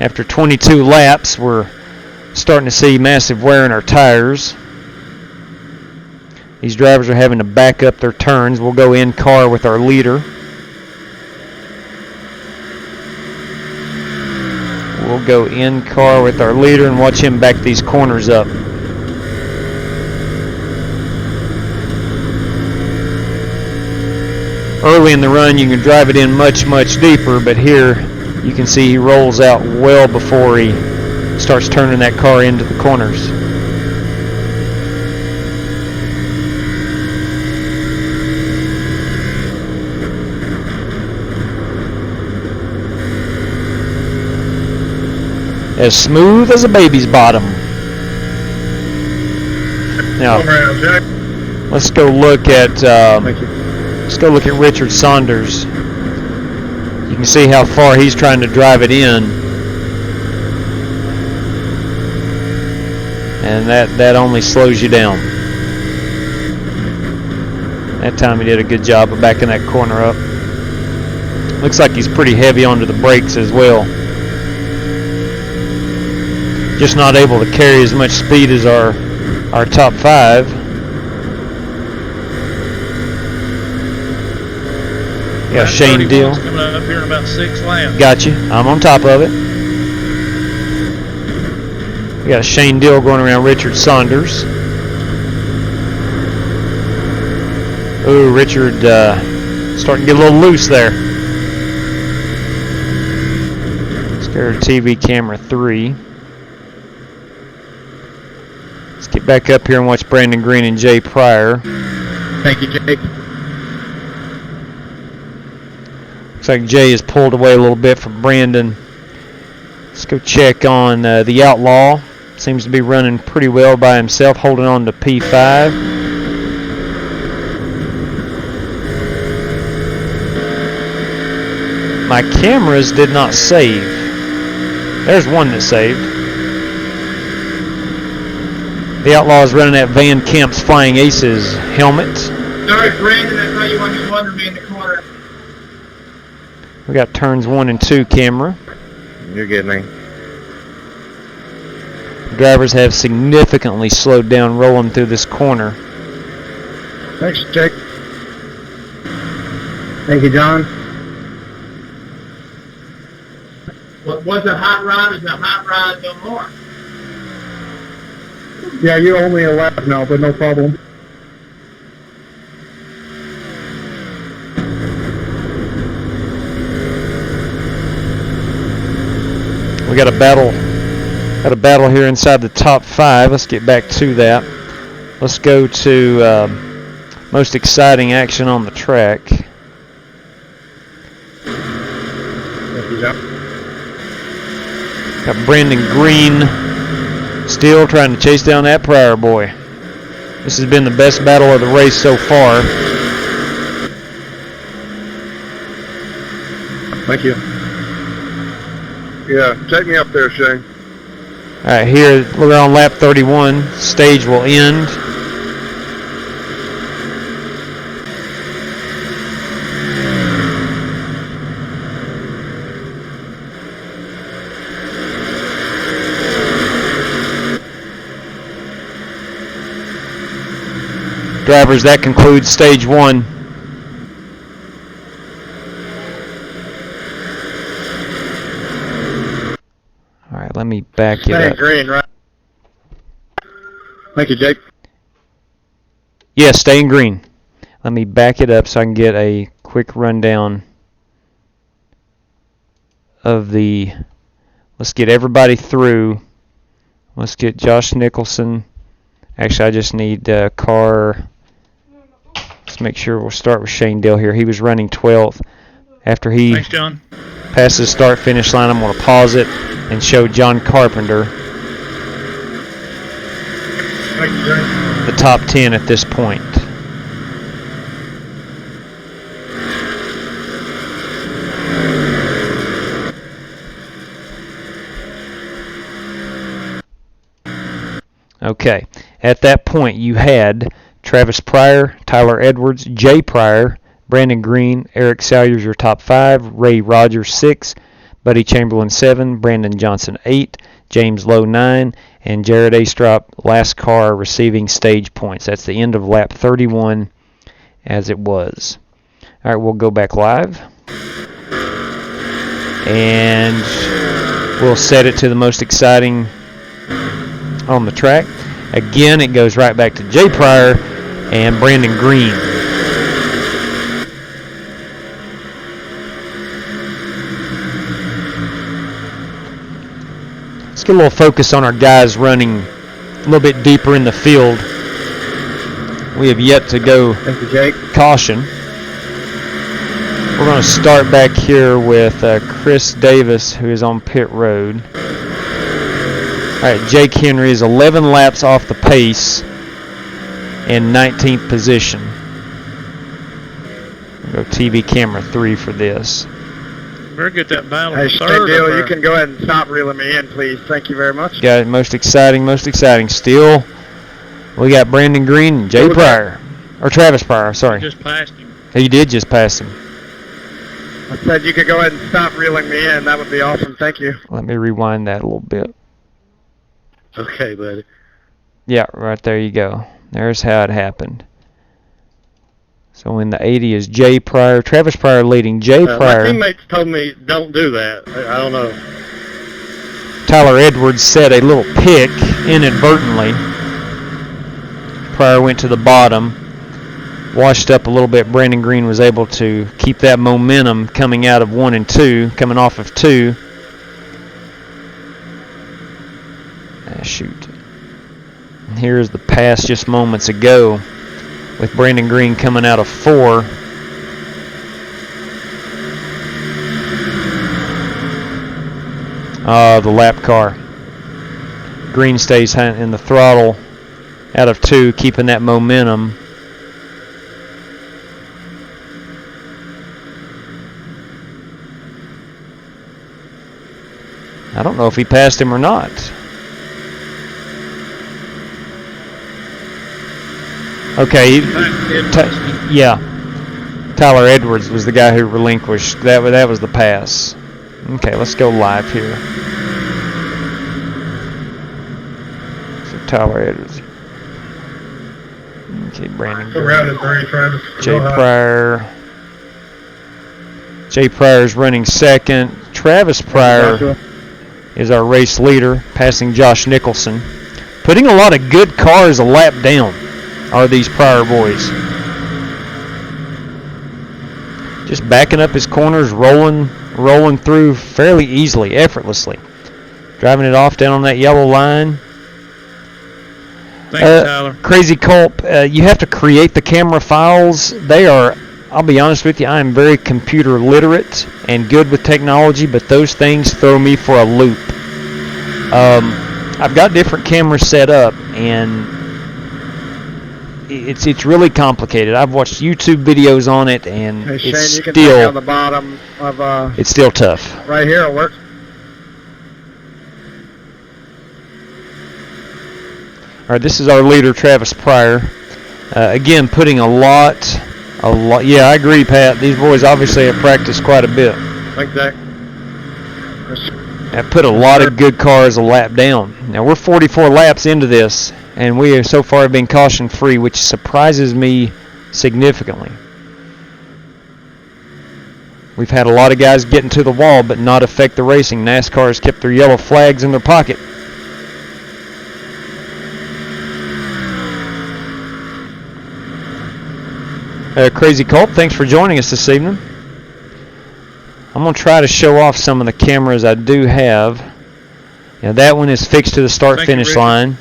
After 22 laps, we're starting to see massive wear in our tires. These drivers are having to back up their turns. We'll go in car with our leader. We'll go in car with our leader and watch him back these corners up. Early in the run, you can drive it in much, much deeper, but here you can see he rolls out well before he starts turning that car into the corners. As smooth as a baby's bottom. Now, let's go look at Richard Saunders. You can see how far he's trying to drive it in, and that only slows you down. That time he did a good job of backing that corner up. Looks like he's pretty heavy onto the brakes as well. Just not able to carry as much speed as our top five. Yeah, Shane Deal. Coming up here in about 6 laps. Got you. I'm on top of it. We got Shane Deal going around Richard Saunders. Ooh, Richard starting to get a little loose there. Let's go to TV camera 3. Let's get back up here and watch Brandon Green and Jay Pryor. Thank you, Jake. Looks like Jay is pulled away a little bit from Brandon. Let's go check on the Outlaw. Seems to be running pretty well by himself, holding on to P5. My cameras did not save. There's one that saved. The Outlaw is running at Van Camp's Flying Aces helmet. Sorry, Brandon, I thought you wanted me in the corner. We got turns 1 and 2 camera. You're good, man. Drivers have significantly slowed down rolling through this corner. Thanks, Jake. Thank you, John. Was a hot rod? Is a hot rod no more? Yeah, you're only a lap now, but no problem. We got a battle here inside the top 5. Let's get back to that. Let's go to most exciting action on the track. Thank you, John. Got Brandon Green still trying to chase down that Pryor boy. This has been the best battle of the race so far. Thank you. Yeah, take me up there, Shane. All right, here we're on lap 31. Stage will end. Drivers, that concludes stage 1. All right, let me back it Stay up. green, right? Thank you, Jake. Yeah, staying green. Let me back it up so I can get a quick rundown of the... Let's get everybody through. Let's get Josh Nicholson. Actually, I just need car... Let's make sure we'll start with Shane Dale here. He was running 12th. After he Thanks, John. passes the start-finish line, I'm going to pause it and show John Carpenter Thank you, Jake. the top 10 at this point. Okay, at that point you had Travis Pryor, Tyler Edwards, Jay Pryor, Brandon Green, Eric Salyers your top 5, Ray Rogers 6, Buddy Chamberlain 7, Brandon Johnson 8, James Lowe 9, and Jared Astrop last car receiving stage points. That's the end of lap 31 as it was. All right, we'll go back live. And we'll set it to the most exciting on the track. Again, it goes right back to Jay Pryor and Brandon Green. Let's get a little focus on our guys running a little bit deeper in the field. We have yet to go Thank you, Jake. caution. We're going to start back here with Chris Davis, who is on pit road. All right, Jake Henry is 11 laps off the pace in 19th position. We'll go TV camera 3 for this. Better get that battle Hey, for Shane third. Deal, up you there. can go ahead and stop reeling me in, please. Thank you very much. Got it, most exciting. Still, we got Brandon Green and Jay Who was that? Pryor. Or Travis Pryor, sorry. Just passed him. He did just pass him. I said you could go ahead and stop reeling me in. That would be awesome. Thank you. Let me rewind that a little bit. Okay, buddy. Yeah, right there you go. There's how it happened. So in the 80 is Jay Pryor. Travis Pryor leading. Jay My Pryor. teammates told me don't do that. I don't know. Tyler Edwards set a little pick inadvertently. Pryor went to the bottom. Washed up a little bit. Brandon Green was able to keep that momentum coming out of 1 and 2. Coming off of 2. Shoot. And here's the pass just moments ago with Brandon Green coming out of 4. The lap car. Green stays in the throttle out of 2, keeping that momentum. I don't know if he passed him or not. Okay, yeah. Tyler Edwards was the guy who relinquished. That was the pass. Okay, let's go live here. So Tyler Edwards. Okay, Brandon So round at 3, Travis. Jay Go high. Pryor. Jay Pryor's running second. Travis Pryor is our race leader, passing Josh Nicholson. Putting a lot of good cars a lap down are these Pryor boys. Just backing up his corners, rolling through fairly easily, effortlessly. Driving it off down on that yellow line. Thanks, Tyler. Crazy Culp, you have to create the camera files. They are, I'll be honest with you, I am very computer literate and good with technology, but those things throw me for a loop. I've got different cameras set up, and it's really complicated. I've watched YouTube videos on it, and Hey, Shane, it's you can take still on the bottom of it's still tough. right here. It works. All right, this is our leader, Travis Pryor. Again, putting a lot. Yeah, I agree, Pat. These boys obviously have practiced quite a bit. Thanks, Zach. Have put a lot of good cars a lap down. Now we're 44 laps into this and we have so far been caution free, which surprises me significantly. We've had a lot of guys get into the wall but not affect the racing. NASCAR has kept their yellow flags in their pocket. Crazy Colt, thanks for joining us this evening. I'm going to try to show off some of the cameras I do have. Now that one is fixed to the start-finish line.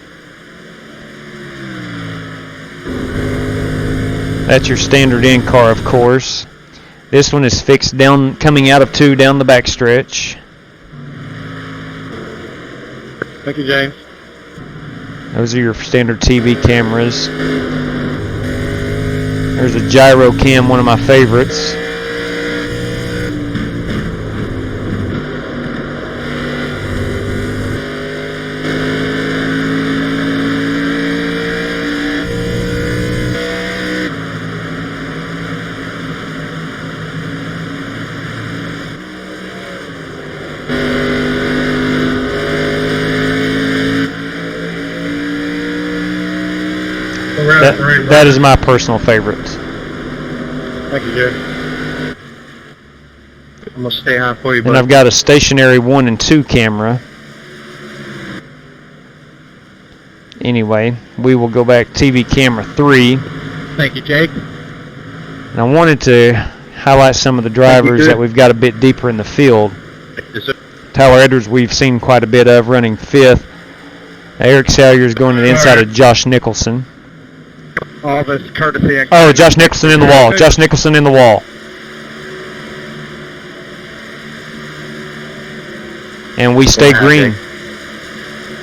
That's your standard in-car, of course. This one is fixed down, coming out of 2 down the backstretch. Thank you, James. Those are your standard TV cameras. There's a gyro cam, one of my favorites. That is my personal favorite. Thank you, Jerry. I'm going to stay high for you, buddy. And I've got a stationary 1 and 2 camera. Anyway, we will go back TV camera 3. Thank you, Jake. And I wanted to highlight some of the drivers that we've got a bit deeper in the field. Yes, sir. Tyler Edwards we've seen quite a bit of running 5th. Eric Salyer's going to the inside of Josh Nicholson. All this courtesy. Oh, Josh Nicholson in the wall. Josh Nicholson in the wall. And we stay green.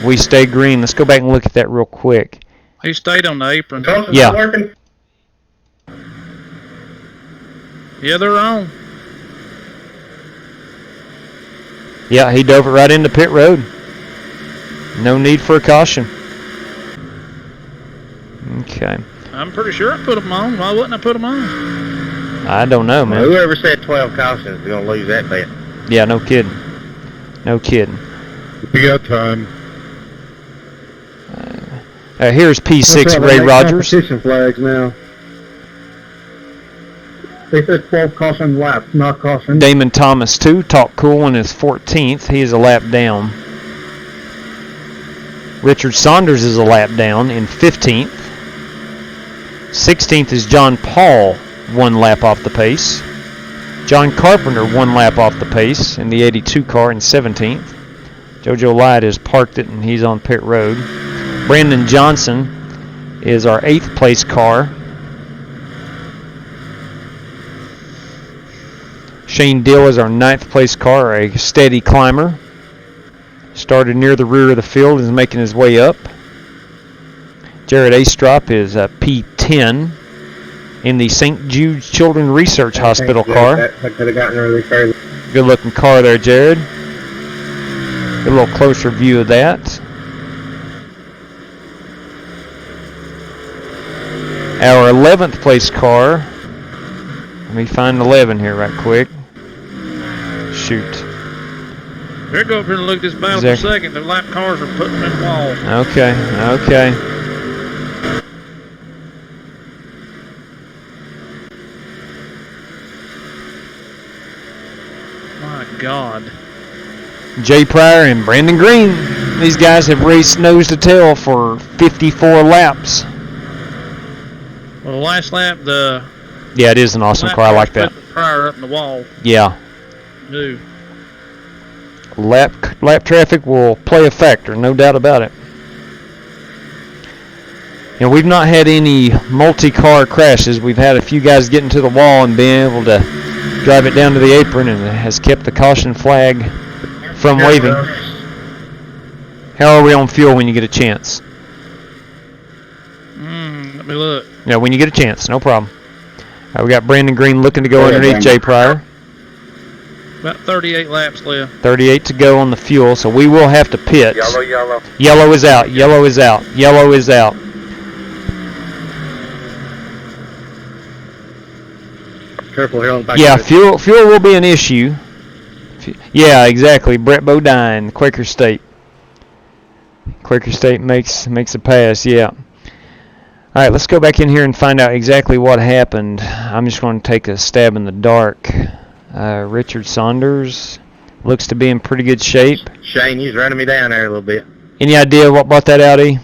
We stay green. Let's go back and look at that real quick. He stayed on the apron. Yeah. Yeah, they're on. Yeah, he dove it right into pit road. No need for a caution. Okay. I'm pretty sure I put them on. Why wouldn't I put them on? I don't know, man. Whoever said 12 cautions is going to lose that bet. Yeah, no kidding. No kidding. We got time. Here's P6 Ray Rogers. Competition flags now. They said 12 caution laps, not caution. Damon Thomas, too. Talk cool in his 14th. He is a lap down. Richard Saunders is a lap down in 15th. 16th is John Paul, 1 lap off the pace. John Carpenter, 1 lap off the pace in the 82 car in 17th. JoJo Light has parked it and he's on pit road. Brandon Johnson is our 8th place car. Shane Dill is our 9th place car, a steady climber. Started near the rear of the field and is making his way up. Jared Astrop is a P10 in the St. Jude's Children's Research Hospital car. That could have gotten really crazy. Good looking car there, Jared. Get a little closer view of that. Our 11th place car. Let me find 11 here right quick. Shoot. Here, go up here and look at this battle for a second. The lap cars are putting them in the wall. Okay. My God. Jay Pryor and Brandon Green. These guys have raced nose to tail for 54 laps. Well, the last lap, yeah, it is an awesome car. I like that. Put Pryor up in the wall. Yeah. Do. Lap traffic will play a factor, no doubt about it. And we've not had any multi-car crashes. We've had a few guys get into the wall and being able to drive it down to the apron, and it has kept the caution flag from waving. How are we on fuel when you get a chance? Let me look. Yeah, when you get a chance, no problem. All right, we got Brandon Green looking to go underneath Jay Pryor. About 38 laps left. 38 to go on the fuel, so we will have to pit. Yellow. Yellow is out. Yellow is out. Yellow is out. Careful here on the back. Yeah, fuel will be an issue. Yeah, exactly. Brett Bodine, Quaker State. Quaker State makes a pass, yeah. All right, let's go back in here and find out exactly what happened. I'm just going to take a stab in the dark. Richard Saunders looks to be in pretty good shape. Shane, he's running me down there a little bit. Any idea what brought that out, E?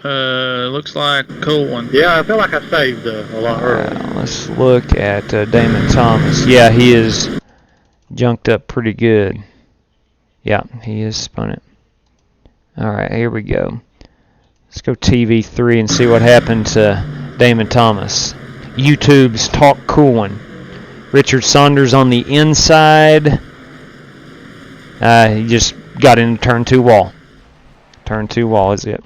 Looks like a cool one. Yeah, I feel like I saved a lot early. Let's look at Damon Thomas. Yeah, he is junked up pretty good. Yeah, he is spun it. All right, here we go. Let's go TV3 and see what happened to Damon Thomas. YouTube's Talk Coolin. Richard Saunders on the inside. He just got into turn 2 wall. Turn 2 wall is it.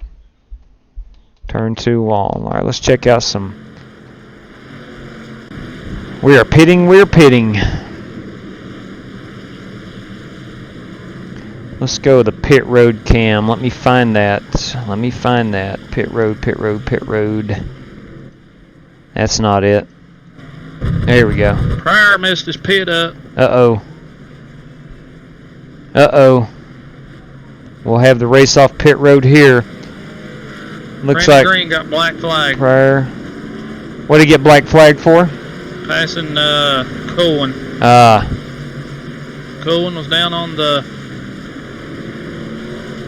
Turn 2 wall. All right, let's check out some. We are pitting. Let's go the pit road cam. Let me find that. Pit road. That's not it. There we go. Pryor messed his pit up. Uh-oh. We'll have the race off pit road here. Looks Brandon like Green got black flag. Pryor. What did he get black flagged for? Passing Cohen. Cohen was down on the.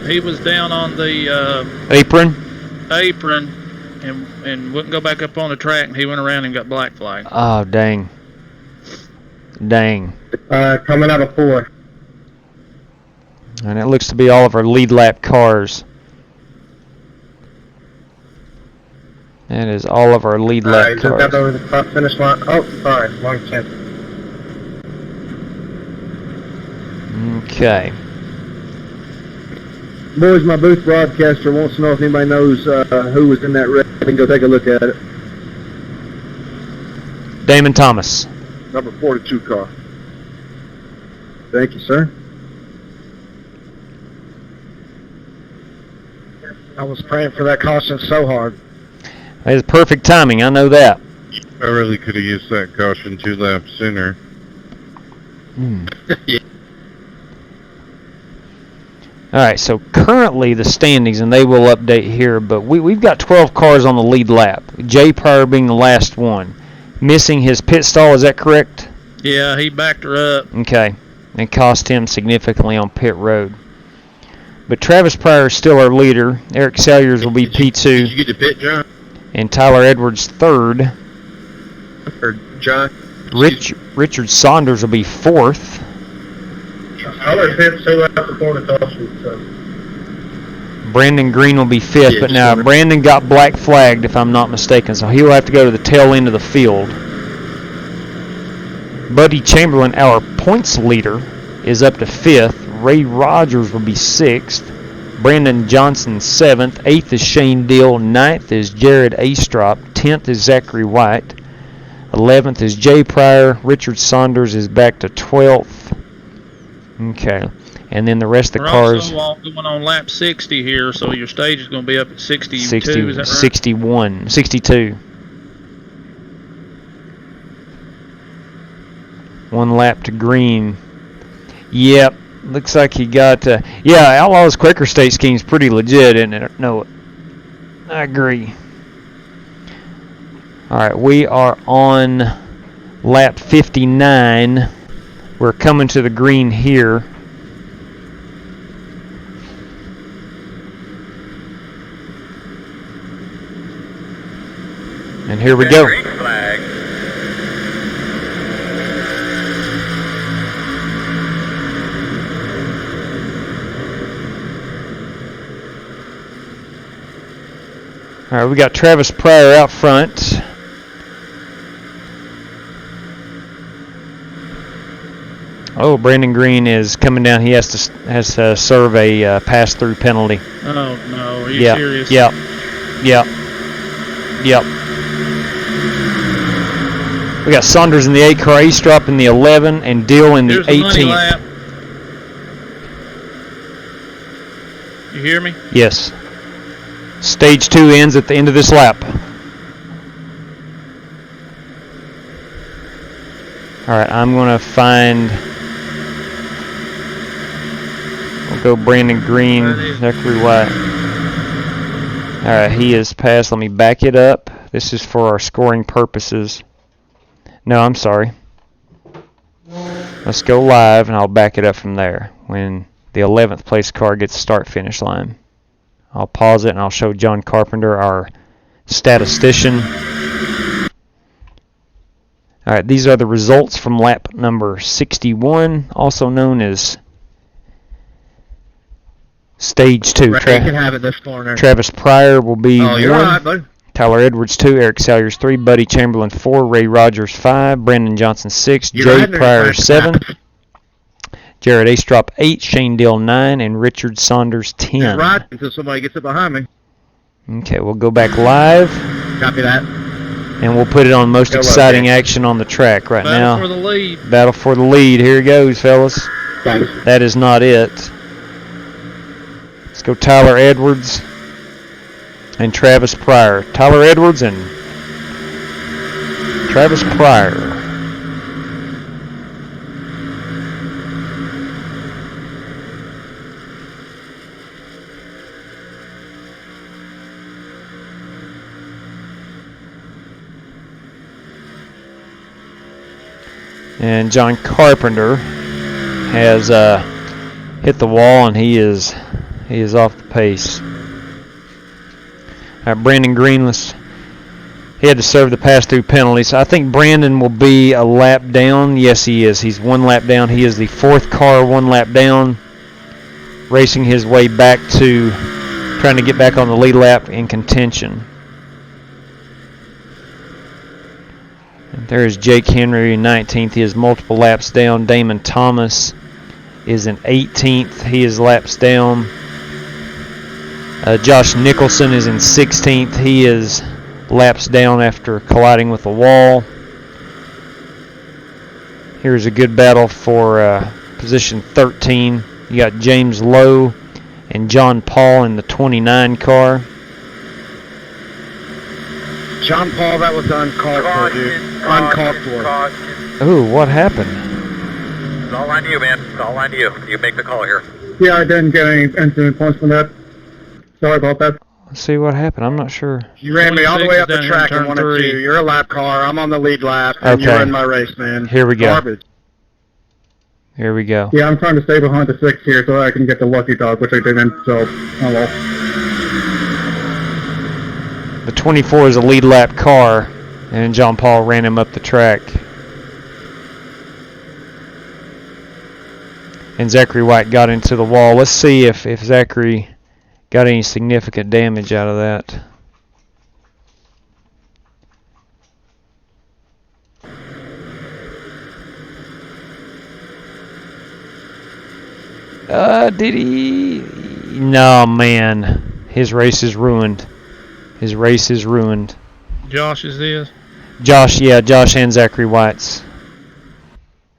He was down on the Apron. and wouldn't go back up on the track, and he went around and got black flag. Oh, dang. Coming out of 4. And it looks to be all of our lead lap cars. That is all of our lead lap Just got cars. over the top finish line. Oh, sorry, wrong chance. Okay. Boys, my booth broadcaster wants to know if anybody knows who was in that race. I can go take a look at it. Damon Thomas. Number 42 car. Thank you, sir. I was praying for that caution so hard. That is perfect timing, I know that. I really could have used that caution 2 laps sooner. Yeah. Alright, so currently the standings, and they will update here, but we've got 12 cars on the lead lap. Jay Pryor being the last one. Missing his pit stall, is that correct? Yeah, he backed her up. Okay. And cost him significantly on pit road. But Travis Pryor is still our leader. Eric Salyers will be P2. Did you get the pit, John? And Tyler Edwards third. Or John? Richard Saunders will be fourth. Tyler pit 2 laps before the caution, so. Brandon Green will be fifth, Yeah, but now sure. Brandon got black flagged if I'm not mistaken, so he will have to go to the tail end of the field. Buddy Chamberlain, our points leader, is up to fifth. Ray Rogers will be sixth. Brandon Johnson 7th. 8th is Shane Deal. 9th is Jared Astrop. 10th is Zachary White. 11th is Jay Pryor. Richard Saunders is back to 12th. Okay. And then the rest of the cars. We're also going on lap 60 here, so your stage is going to be up at 62. 60, is that right? 61, 62. One lap to green. Yep. Looks like he got, yeah, Outlaw's Quaker State scheme's pretty legit, isn't it? No, I agree. All right, we are on lap 59. We're coming to the green here. And here we go. Green flag. All right, we got Travis Pryor out front. Oh, Brandon Green is coming down. He has to serve a pass-through penalty. Oh, no. Are you serious? Yep. We got Saunders in the 8 car, Eastrop in the 11, and Deal in the Here's the money 18. lap. You hear me? Yes. Stage 2 ends at the end of this lap. All right, I'm going to find... We'll go Brandon Green, Zachary White. Alright, he is passed. Let me back it up. This is for our scoring purposes. No, I'm sorry. Let's go live, and I'll back it up from there when the 11th place car gets start-finish line. I'll pause it, and I'll show John Carpenter, our statistician. Alright, these are the results from lap number 61, also known as Stage 2. Ray can have it this corner. Travis Pryor will be Oh, you're 1. all right, buddy. Tyler Edwards 2, Eric Salyers 3, Buddy Chamberlain 4, Ray Rogers 5, Brandon Johnson 6, You're Jay riding Pryor it. 7, Jared Astrop 8, Shane Dill 9, and Richard Saunders 10. Just ride until somebody gets it behind me. Okay, we'll go back live, Copy that. and we'll put it on most Go exciting Rocky. action on the track right Battle now. for the lead. Battle for the lead. Here it goes, fellas. Thanks. That is not it. Let's go Tyler Edwards and Travis Pryor. Tyler Edwards and Travis Pryor. And John Carpenter has hit the wall, and he is off the pace. Brandon Green he had to serve the pass-through penalty, so I think Brandon will be a lap down. Yes, he is. He's 1 lap down. He is the 4th car 1 lap down, racing his way back to trying to get back on the lead lap in contention. And there's Jake Henry in 19th. He is multiple laps down. Damon Thomas is in 18th. He is laps down. Josh Nicholson is in 16th. He is laps down after colliding with the wall. Here's a good battle for position 13. You got James Lowe and John Paul in the 29 car. John Paul, that was uncalled for, dude. Uncalled for. Ooh, what happened? It's all on you, man. It's all on you. You make the call here. Yeah, I didn't get any incident points from that. Sorry about that. Let's see what happened. I'm not sure. You ran me all the way up the 26 track down in here in 1 and turn 2. You're a lap car. I'm on the lead lap, and Okay. you're in my race, man. Here we go. Garbage. Here we go. Yeah, I'm trying to stay behind the 6 here so I can get the lucky dog, which I didn't, so, oh well. The 24 is a lead lap car, and John Paul ran him up the track. And Zachary White got into the wall. Let's see if Zachary got any significant damage out of that. Did he? No, man. His race is ruined. His race is ruined. Josh is this. Josh and Zachary White's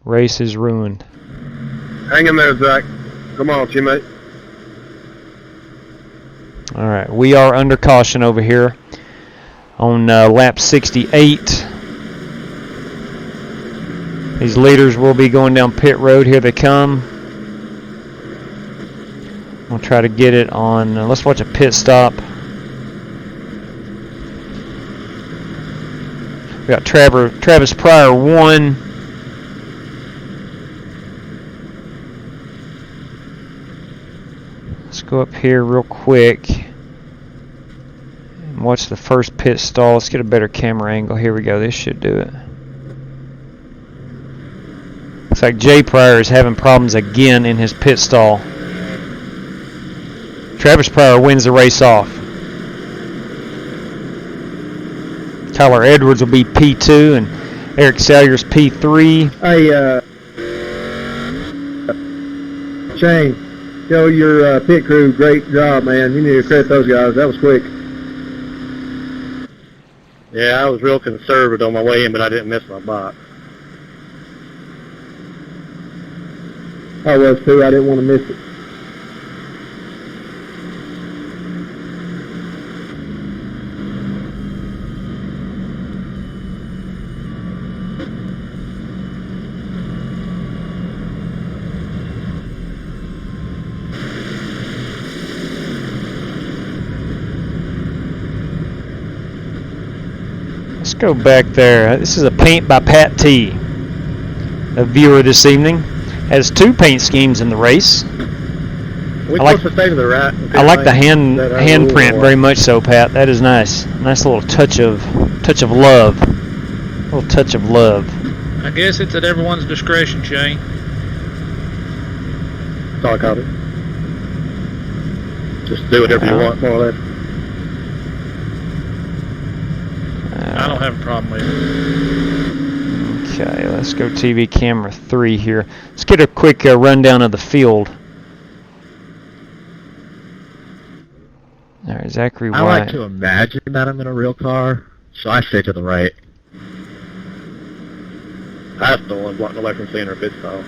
race is ruined. Hang in there, Zach. Come on, teammate. All right, we are under caution over here on lap 68. These leaders will be going down pit road. Here they come. We'll try to get it on. Let's watch a pit stop. We got Travis Pryor 1. Let's go up here real quick and watch the first pit stall. Let's get a better camera angle. Here we go. This should do it. Looks like Jay Pryor is having problems again in his pit stall. Travis Pryor wins the race off. Tyler Edwards will be P2 and Eric Salyers P3. Hey, Shane, tell your pit crew, great job, man. You need to credit those guys. That was quick. Yeah, I was real conservative on my way in, but I didn't miss my box. I was too. I didn't want to miss it. go back there. This is a paint by Pat T. A viewer this evening. Has 2 paint schemes in the race. We I like- supposed to stay to the right. I like the handprint very much so, Pat. That is nice. Nice little touch of love. Little touch of love. I guess it's at everyone's discretion, Shane. Talk of it. Just do whatever you want, more or less. I don't have a problem with it. Okay, let's go TV camera 3 here. Let's get a quick rundown of the field. All right, Zachary White. I like to imagine that I'm in a real car, so I stay to the right. That's the one blocking away from seeing her pit stop.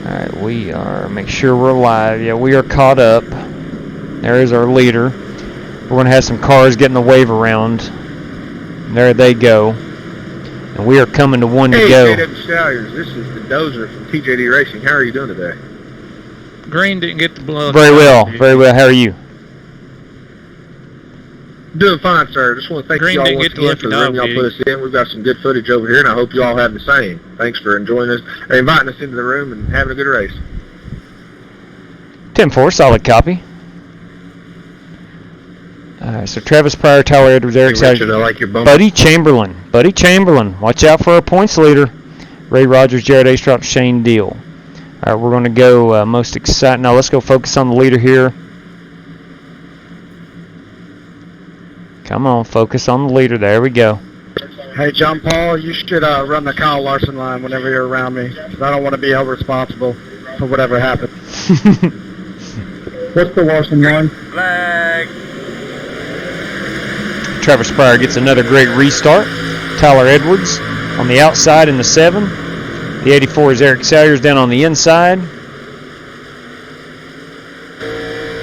Alright, we are, make sure we're live. Yeah, we are caught up. There is our leader. We're going to have some cars getting the wave around. There they go. And we are coming to one to go. Hey, JW Stallions, this is the Dozer from TJD Racing. How are you doing today? Green didn't get the blood. Very well, very well. How are you? Doing fine, sir. Just want to thank Green you all didn't once get the again for the room lucky y'all dog, put us in. We've got some good footage over here, and I hope you all have the same. Thanks for enjoying us, or inviting us into the room and having a good race. 10-4, solid copy. Alright, so Travis Pryor, Tyler Edwards, Eric Hey, Richard, I Sauer, like your bumper. Buddy Chamberlain. Watch out for our points leader. Ray Rogers, Jared Astrop, Shane Deal. Alright, we're going to go most exciting. Now let's go focus on the leader here. Come on, focus on the leader. There we go. Hey, John Paul, you should run the Kyle Larson line whenever you're around me, because I don't want to be held responsible for whatever happens. What's the Larson line? Flag. Travis Pryor gets another great restart. Tyler Edwards on the outside in the 7. The 84 is Eric Salyers down on the inside.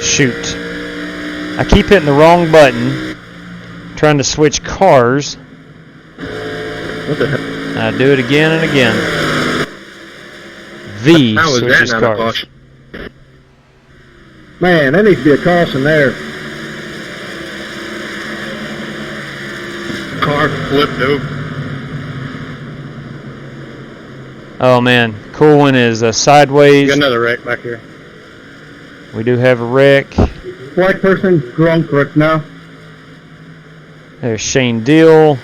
Shoot. I keep hitting the wrong button. Trying to switch cars. What the heck? I do it again and again. V How was that switches not a cars. caution? Man, there needs to be a caution there. Car flipped over. Oh man, cool one is sideways. Got another wreck back here. We do have a wreck. White person drunk right now. There's Shane Deal.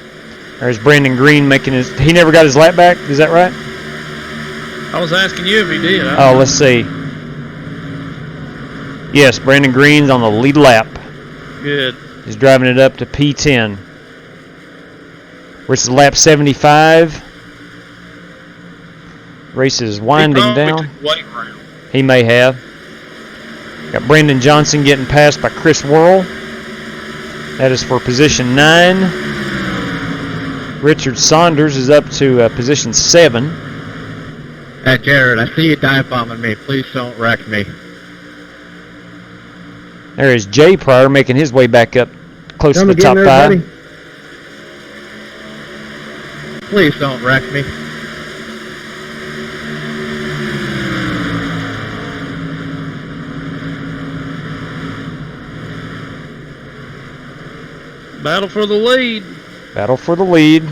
There's Brandon Green making his. He never got his lap back. Is that right? I was asking you if he did. Oh, let's see. Yes, Brandon Green's on the lead lap. Good. He's driving it up to P10. Which is lap 75. Race is winding He probably down. took the weight round. He may have. Got Brandon Johnson getting passed by Chris Worrell. That is for position 9. Richard Saunders is up to position 7. Hey, Jared, I see you dive bombing me. Please don't wreck me. There is Jay Pryor making his way back up close to the top 5. Please don't wreck me. Battle for the lead. Battle for the lead.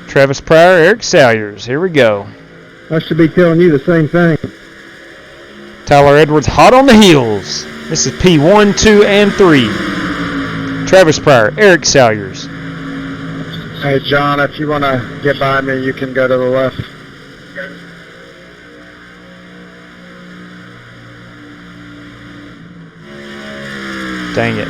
Travis Pryor, Eric Salyers. Here we go. I should be telling you the same thing. Tyler Edwards hot on the heels. This is P1, 2, and 3. Travis Pryor, Eric Salyers. Hey, John, if you want to get by me, you can go to the left. Dang it.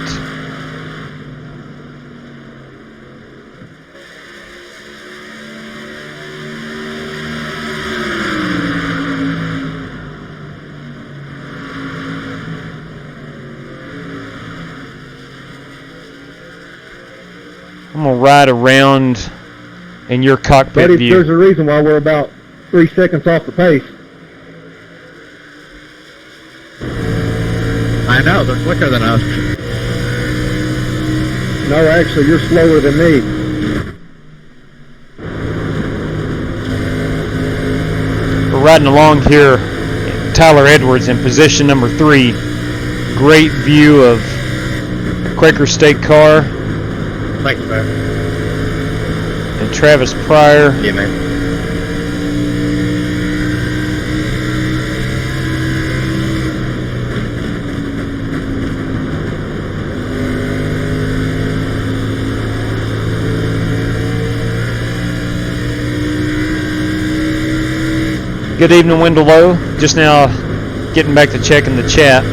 I'm going to ride around in your cockpit Buddy, view. there's a reason why we're about 3 seconds off the pace. I know, they're quicker than us. No, actually, you're slower than me. We're riding along here. Tyler Edwards in position number 3. Great view of Quaker State car, Thanks, man. and Travis Pryor. Yeah, man. Good evening, Wendell Lowe. Just now getting back to checking the chat.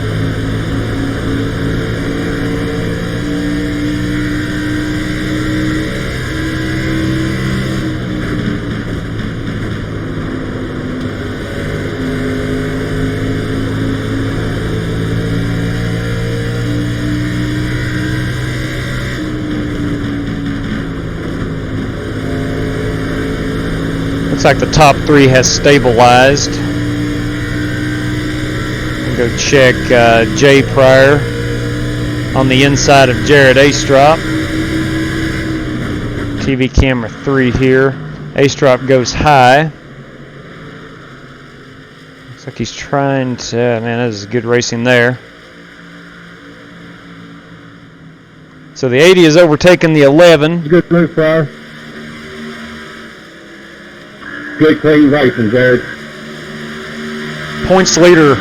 Looks like the top three has stabilized. We'll go check Jay Pryor on the inside of Jared Astrop. TV camera 3 here. Astrop goes high. Looks like he's trying to, man, that is good racing there. So the 80 has overtaken the 11. Good move, Pryor. Good clean racing, Jared. Points leader,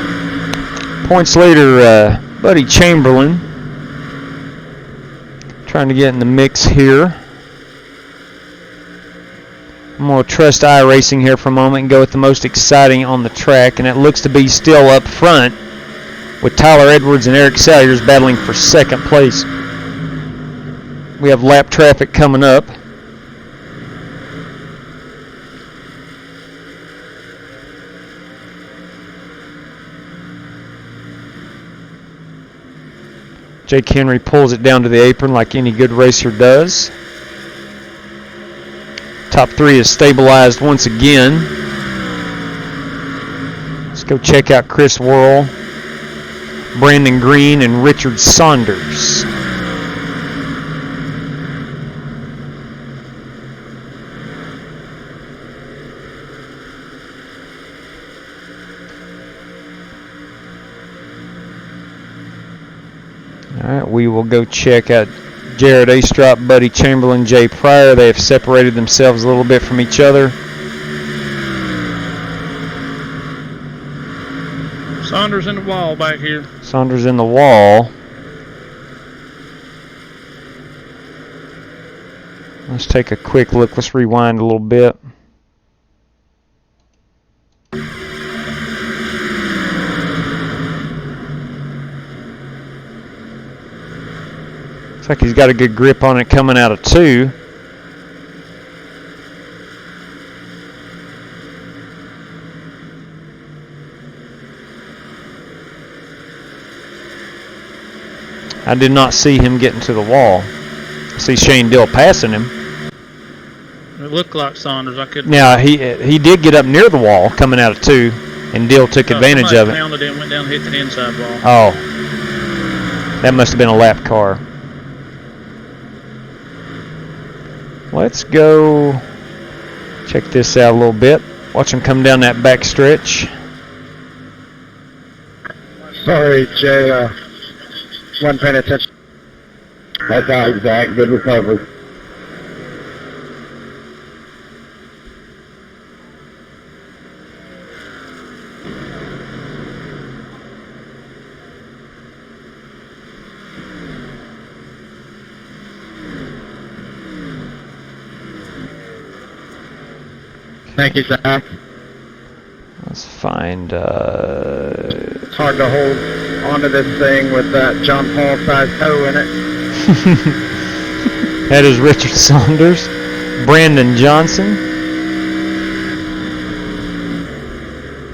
Buddy Chamberlain. Trying to get in the mix here. I'm going to trust iRacing here for a moment and go with the most exciting on the track, and it looks to be still up front with Tyler Edwards and Eric Salyers battling for second place. We have lap traffic coming up. Jake Henry pulls it down to the apron like any good racer does. Top three is stabilized once again. Let's go check out Chris Worrell, Brandon Green, and Richard Saunders. Alright, we will go check out Jared Astrop, Buddy Chamberlain, Jay Pryor. They have separated themselves a little bit from each other. Saunders in the wall back here. Saunders in the wall. Let's take a quick look. Let's rewind a little bit. Looks like he's got a good grip on it coming out of 2. I did not see him getting to the wall. I see Shane Dill passing him. It looked like Saunders. I couldn't. Now he did get up near the wall coming out of 2, and Dill took advantage of it. Pounded in, went down, hit the inside wall. Oh, that must have been a lap car. Let's go check this out a little bit. Watch him come down that back stretch. Sorry, Jay. Wasn't paying attention. That's all right, Zach. Good recovery. Thank you, Zach. Let's find. It's hard to hold onto this thing with that John Paul size toe in it. That is Richard Saunders, Brandon Johnson,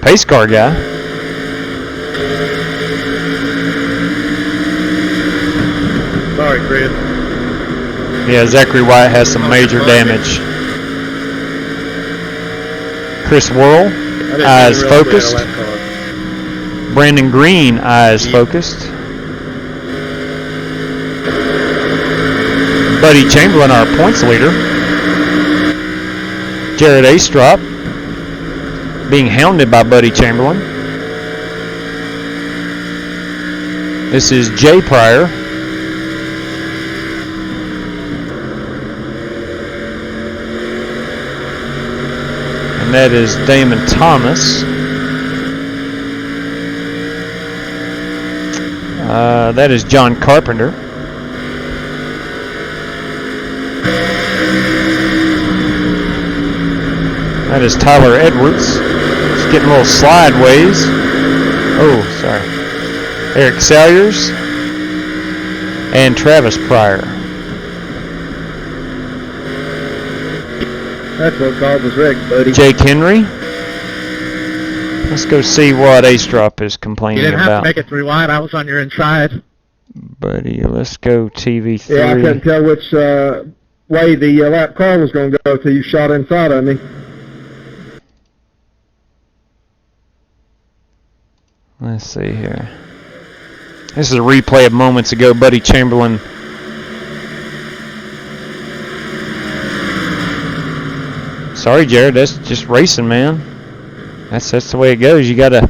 pace car guy. Sorry, Chris. Yeah, Zachary White has some major damage. Chris Worrell, eyes focused. Brandon Green, eyes focused. Buddy Chamberlain, our points leader. Jared Astrop being hounded by Buddy Chamberlain. This is Jay Pryor. And that is Damon Thomas. That is John Carpenter. That is Tyler Edwards. It's getting a little sideways. Oh, sorry. Eric Salyers. And Travis Pryor. That's what called was Rick, buddy. Jake Henry. Let's go see what Ace Drop is You complaining didn't have about. to make it 3 wide. I was on your inside. Buddy, let's go TV3. Yeah, I couldn't tell which way the lap car was going to go till you shot inside of me. Let's see here. This is a replay of moments ago. Buddy Chamberlain. Sorry, Jared. That's just racing, man. That's the way it goes. You got to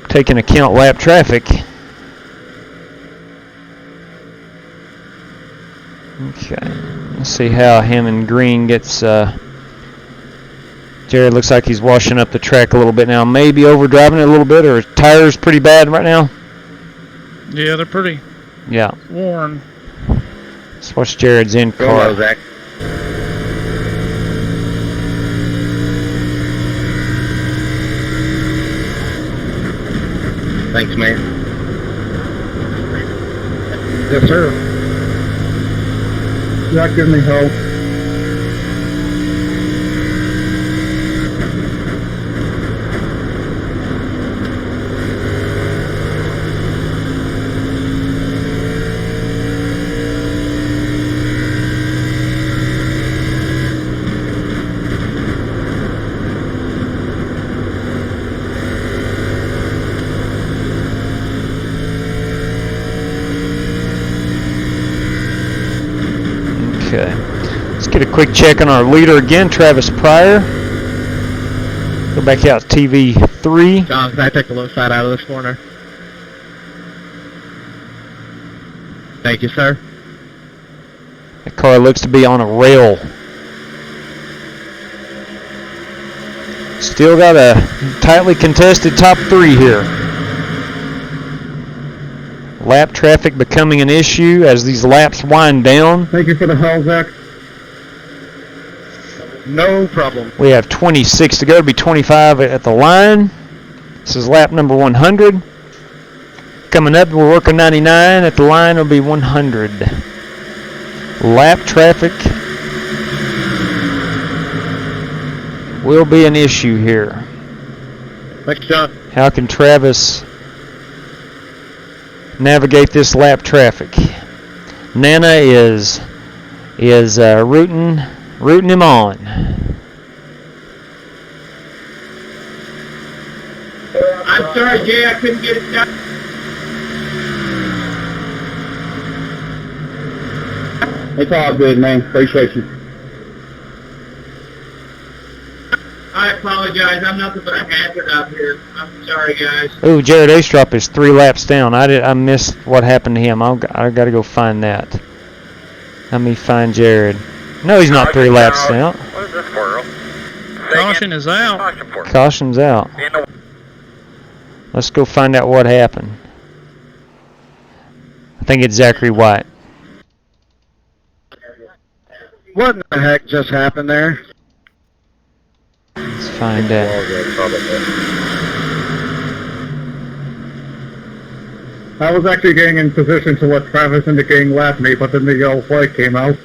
take into account lap traffic. Okay. Let's see how Hammond Green gets. Jared looks like he's washing up the track a little bit now. Maybe overdriving it a little bit, or his tires pretty bad right now. Yeah, they're pretty Yeah. worn. Let's watch Jared's in car. Hello, Zach. Thanks, man. Yes, sir. Jack, give me help. Okay. Let's get a quick check on our leader again, Travis Pryor. Go back out to TV3. John, can I take the low side out of this corner? Thank you, sir. That car looks to be on a rail. Still got a tightly contested top 3 here. Lap traffic becoming an issue as these laps wind down. Thank you for the help, Zach. No problem. We have 26 to go. It'll be 25 at the line. This is lap number 100. Coming up, we're working 99. At the line, it'll be 100. Lap traffic will be an issue here. Thanks, John. How can Travis navigate this lap traffic? Nana is rooting him on. I'm sorry, Jay, I couldn't get it done. It's all good, man. Appreciate you. I apologize. I'm nothing but a hazard out here. I'm sorry, guys. Oh, Jared Astrop is 3 laps down. I missed what happened to him. I got to go find that. Let me find Jared. No, he's not 3 laps down. What is this for, Earl? Caution is out. Caution for. Caution's out. You know, Let's go find out what happened. I think it's Zachary White. What in the heck just happened there? Let's find out. I was actually getting in position to let Travis indicating lap me, but then the yellow flag came out.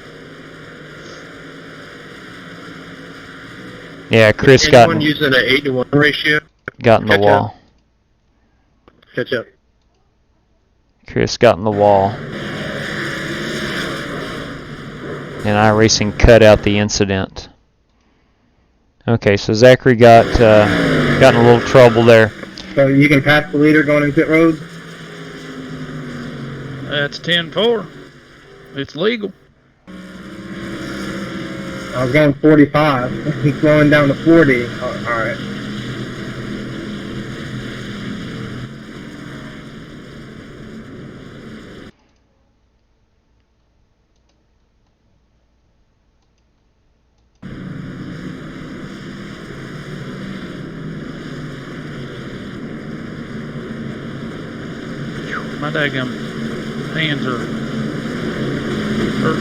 Yeah, Chris got Anyone using an 8-to-1 ratio? in the catch wall. Catch up. Chris got in the wall. And iRacing cut out the incident. Okay, so Zachary got in a little trouble there. So you can pass the leader going in pit road? That's 10-4. It's legal. I was going 45. He's going down to 40. Alright. My daggum hands are hurt.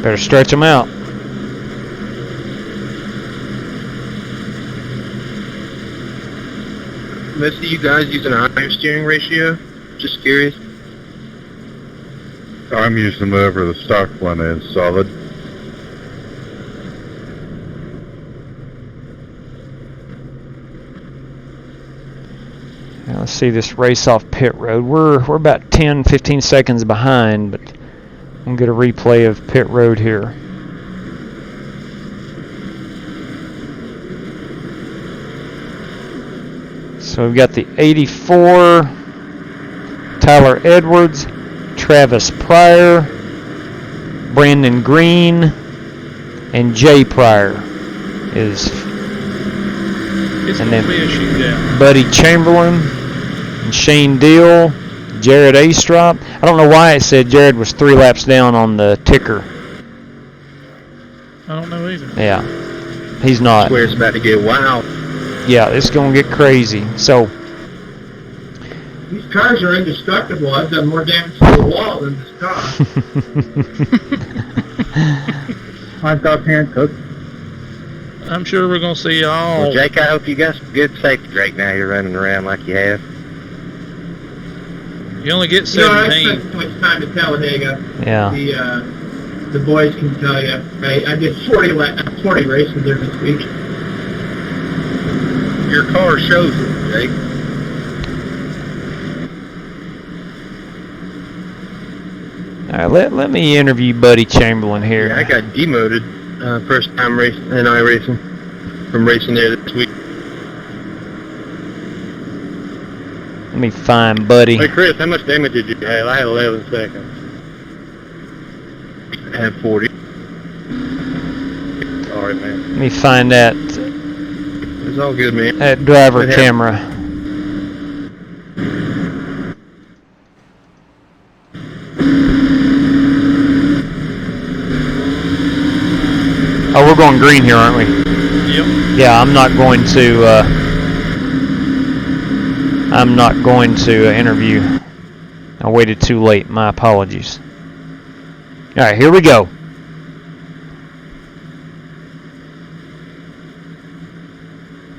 Better stretch them out. Most of you guys using an iron steering ratio? Just curious. I'm using whatever the stock one is, solid. Now let's see this race off pit road. We're about 10-15 seconds behind, but we'll get a replay of pit road here. So we've got the 84, Tyler Edwards, Travis Pryor, Brandon Green, and Jay Pryor is. It's And gonna then be a shootout. Buddy Chamberlain and Shane Deal, Jared Astrop. I don't know why it said Jared was 3 laps down on the ticker. I don't know either. Yeah, he's not. I swear it's about to get wild. Yeah, it's going to get crazy. So, These cars are indestructible. I've done more damage to the wall than this car. Hot dog hand cook. I'm sure we're gonna see all. Well, Jake, I hope you got some good safety right now. You're running around like you have. You only get You know, I 17. spent so much time in Talladega. yeah. The boys can tell you. I did 40 races there this week. Your car shows it, Jake. All right, let me interview Buddy Chamberlain here. Yeah, I got demoted first time racing in iRacing from racing there this week. Let me find Buddy. Hey, Chris, how much damage did you have? I had 11 seconds. I had 40. Sorry, man. Let me find that It's all good, man. driver What happened? camera. Oh, we're going green here, aren't we? Yep. Yeah, I'm not going to interview. I waited too late. My apologies. All right, here we go.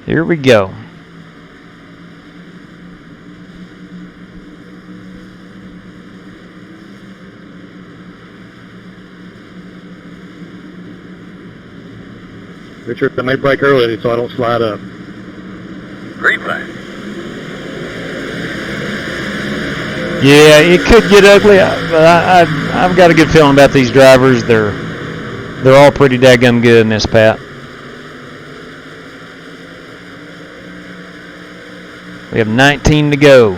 Here we go. Richard, I may break early so I don't slide up. Green flag. Yeah, it could get ugly, but I've got a good feeling about these drivers. They're all pretty daggum good in this, Pat. We have 19 to go.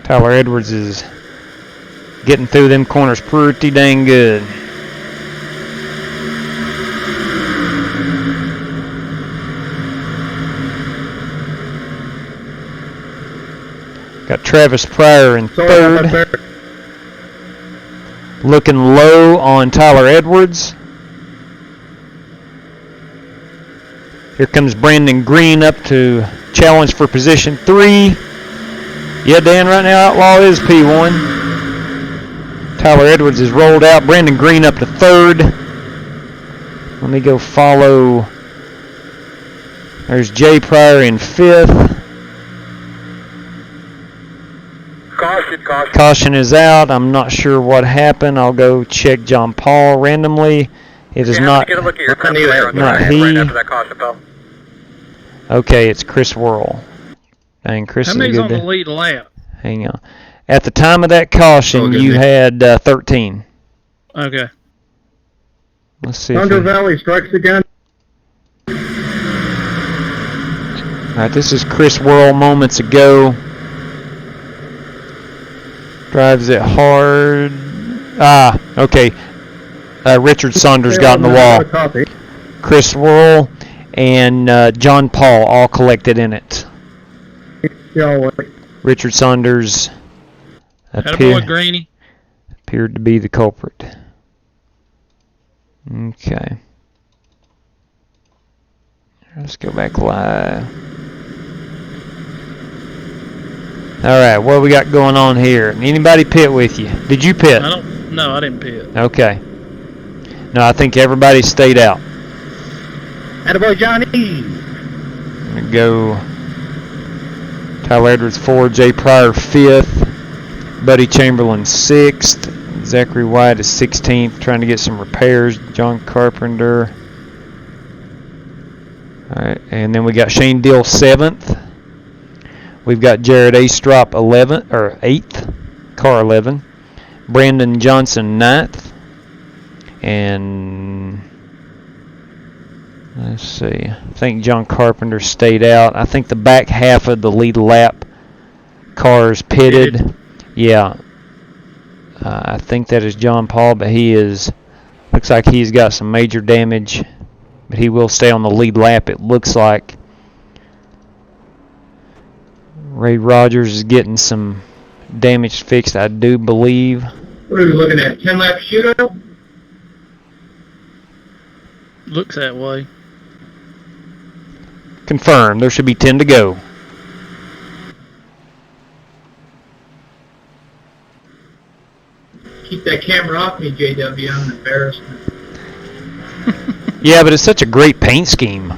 Tyler Edwards is getting through them corners pretty dang good. Got Travis Pryor in third. Looking low on Tyler Edwards. Here comes Brandon Green up to challenge for position 3. Yeah, Dan, right now Outlaw is P1. Tyler Edwards is rolled out. Brandon Green up to 3rd. Let me go follow. There's Jay Pryor in 5th. Caution, caution. Caution is out. I'm not sure what happened. I'll go check John Paul randomly. It is not. Get a look at your I knew there that. on the Not right, he. right after that caution bell. Okay, it's Chris Worrell. Dang, Chris How is many's good. on the lead lap? Hang on. At the time of that caution, Okay, you Nick. had 13. Okay. Let's see. If Thunder we, Valley strikes again. all right, this is Chris Worrell moments ago. Drives it hard. Ah, okay. Richard Saunders got in the wall. Copy. Chris Worrell and John Paul all collected in it. Yeah, Richard Saunders Attaboy, Greeny. appeared to be the culprit. Okay. Let's go back live. All right, what we got going on here? Anybody pit with you? Did you pit? No, I didn't pit. Okay. No, I think everybody stayed out. Attaboy, Johnny. I'm going to go Tyler Edwards 4, Jay Pryor 5th, Buddy Chamberlain 6th, Zachary White is 16th, trying to get some repairs, John Carpenter. All right, and then we got Shane Deal 7th. We've got Jared Astrop 11th or 8th, car 11. Brandon Johnson 9th. And let's see, I think John Carpenter stayed out. I think the back half of the lead lap cars pitted. Yeah. I think that is John Paul, but looks like he's got some major damage. But he will stay on the lead lap, it looks like. Ray Rogers is getting some damage fixed, I do believe. What are we looking at? 10-lap shootout? Looks that way. Confirmed. There should be 10 to go. Keep that camera off me, JW. I'm embarrassed. Yeah, but it's such a great paint scheme.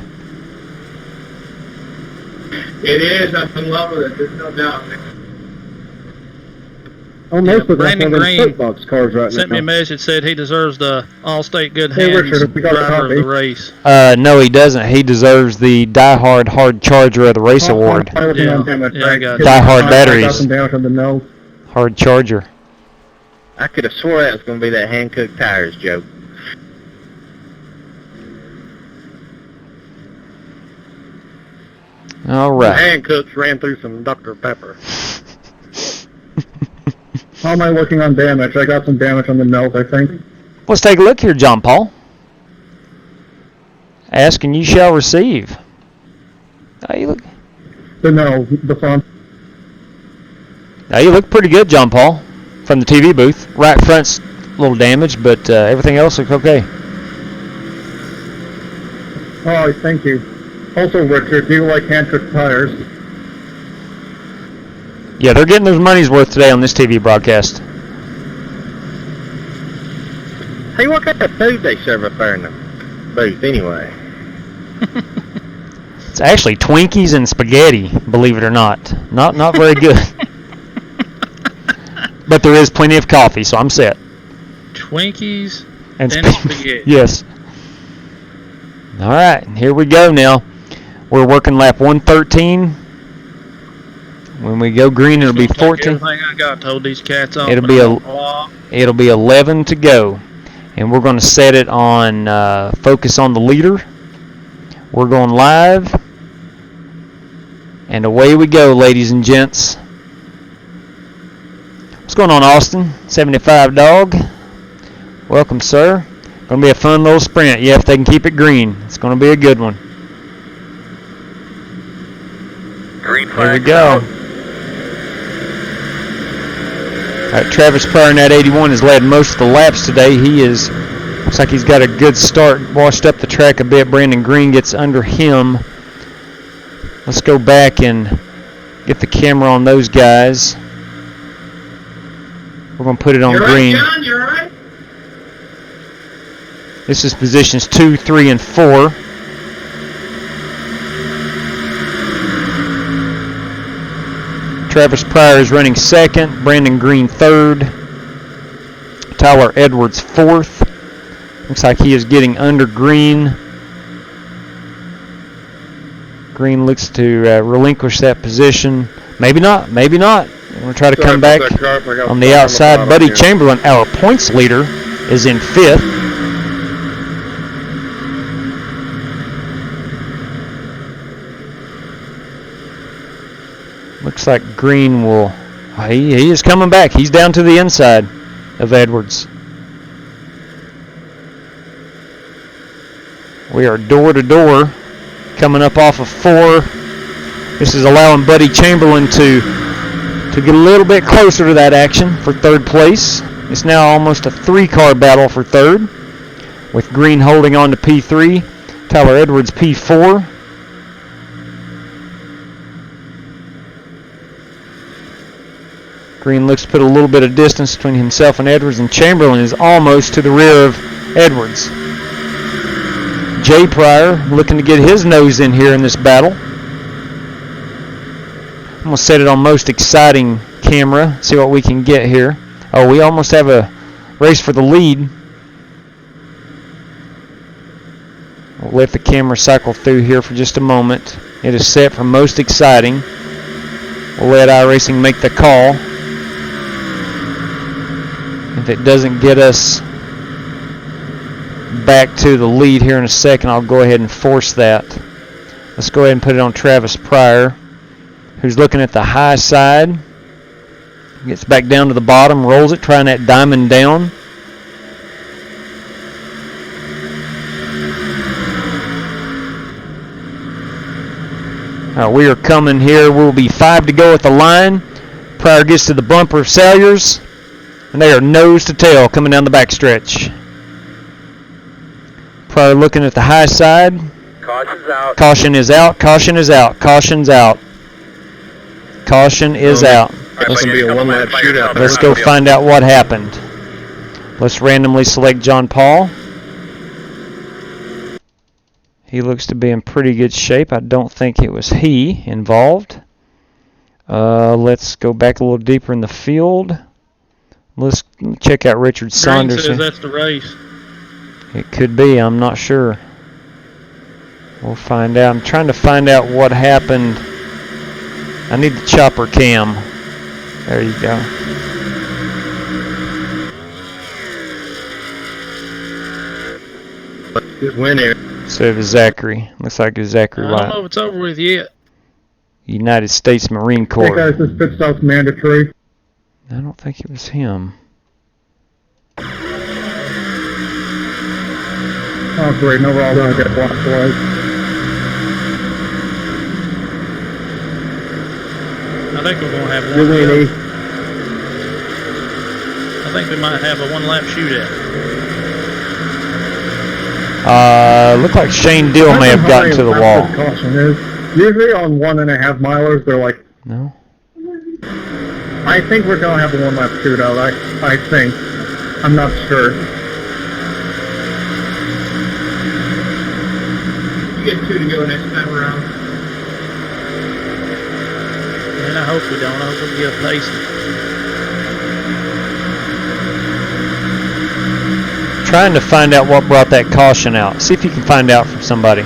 It is. I'm in love with it. There's no doubt. Oh, most of Brandon them are Green footbox cars right sent now. me a message, said he deserves the All-State Good Hey, Hands Richard, we got a driver of copy. the race. No, he doesn't. He deserves the Die Hard Hard Charger of the race award. Yeah, I got it. Die Hard Got batteries. some damage on the nose. Hard Charger. I could have swore that was going to be that hand-cooked tires joke. All right. Hand cooks ran through some Dr. Pepper. How am I looking on damage? I got some damage on the nose, I think. Let's take a look here, John Paul. Ask and you shall receive. Oh, you look. The front. Now you look pretty good, John Paul, from the TV booth. Right front's a little damaged, but everything else looks okay. Oh, thank you. Also, Richard, do you like hand-cooked tires? Yeah, they're getting their money's worth today on this TV broadcast. Hey, what kind of food they serve up there in the booth anyway? It's actually Twinkies and spaghetti, believe it or not. Not very good. But there is plenty of coffee, so I'm set. Twinkies And spaghetti. Yes. All right, here we go now. We're working lap 113. When we go green, it'll be 14. Everything I got told these cats off. It'll be 11 to go, and we're going to set it on focus on the leader. We're going live, and away we go, ladies and gents. What's going on, Austin? 75 Dog. Welcome, sir. Going to be a fun little sprint. Yeah, if they can keep it green, it's going to be a good one. Green Here flag. we go. All right, Travis Pryor in that 81 has led most of the laps today. Looks like he's got a good start, washed up the track a bit. Brandon Green gets under him. Let's go back and get the camera on those guys. We're going to put it on You're green. right, John. You're right. This is positions 2, 3, and 4. Travis Pryor is running second. Brandon Green third. Tyler Edwards fourth. Looks like he is getting under Green. Green looks to relinquish that position. Maybe not. Maybe not. We're going to try to come back on the outside. Buddy Chamberlain, our points leader, is in fifth. Looks like Green will... He is coming back. He's down to the inside of Edwards. We are door to door, coming up off of 4. This is allowing Buddy Chamberlain to get a little bit closer to that action for third place. It's now almost a 3-car battle for third, with Green holding on to P3, Tyler Edwards P4. Green looks to put a little bit of distance between himself and Edwards, and Chamberlain is almost to the rear of Edwards. Jay Pryor looking to get his nose in here in this battle. I'm going to set it on most exciting camera, see what we can get here. Oh, we almost have a race for the lead. We'll let the camera cycle through here for just a moment. It is set for most exciting. We'll let iRacing make the call. If it doesn't get us back to the lead here in a second, I'll go ahead and force that. Let's go ahead and put it on Travis Pryor, who's looking at the high side. Gets back down to the bottom, rolls it, trying that diamond down. We are coming here. We'll be 5 to go at the line. Pryor gets to the bumper of Salyers, and they are nose to tail coming down the backstretch. Pryor looking at the high side. Caution's out. Caution is out. Caution is out. Caution's out. Caution is out. This will be a one-lap shootout. Let's go find out what happened. Let's randomly select John Paul. He looks to be in pretty good shape. I don't think it was he involved. Let's go back a little deeper in the field. Let's check out Richard Saunders. Green says that's the race. It could be. I'm not sure. We'll find out. I'm trying to find out what happened. I need the chopper cam. There you go. Good win here. So it was Zachary. Looks like it was Zachary I don't know White. if it's over with yet. United States Marine Hey Corps. guys, this pit stop's mandatory. I don't think it was him. Oh great, no, we're all gonna get blocked away. I think we're going to have You're one. winning. I think we might have a one-lap shootout. Looked like Shane Dill may have gotten to the wall. Caution is. Usually on 1.5 milers, they're like, No? I think we're gonna have a one-lap shootout. I think. I'm not sure. You get 2 to go next time around. And I hope we don't. I hope we get a pacing. Trying to find out what brought that caution out. See if you can find out from somebody.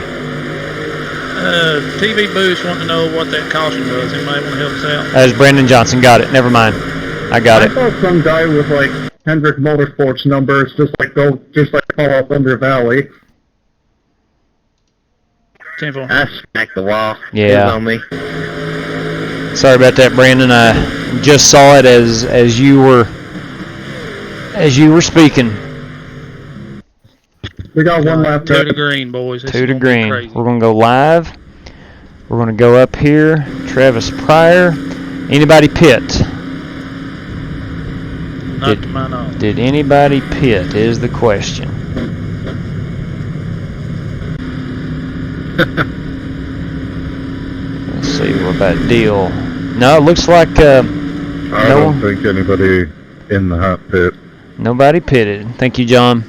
TV Boost wanting to know what that caution was. Anybody want to help us out? That is Brandon Johnson. Got it. Never mind. I got I it. saw some guy with like Hendrick Motorsports numbers, just like call up Thunder Valley. 10-4. I smacked the wall. Yeah. It was on me. Sorry about that, Brandon. I just saw it as you were speaking. We got one lap 2 to green, boys. This 2 is to gonna be green. crazy. We're going to go live. We're going to go up here. Travis Pryor. Anybody pit? Not to my knowledge. Did anybody pit is the question. Let's see, what about Deal? No, it looks like I No. don't think anybody in the hot pit. nobody pitted. Thank you, John.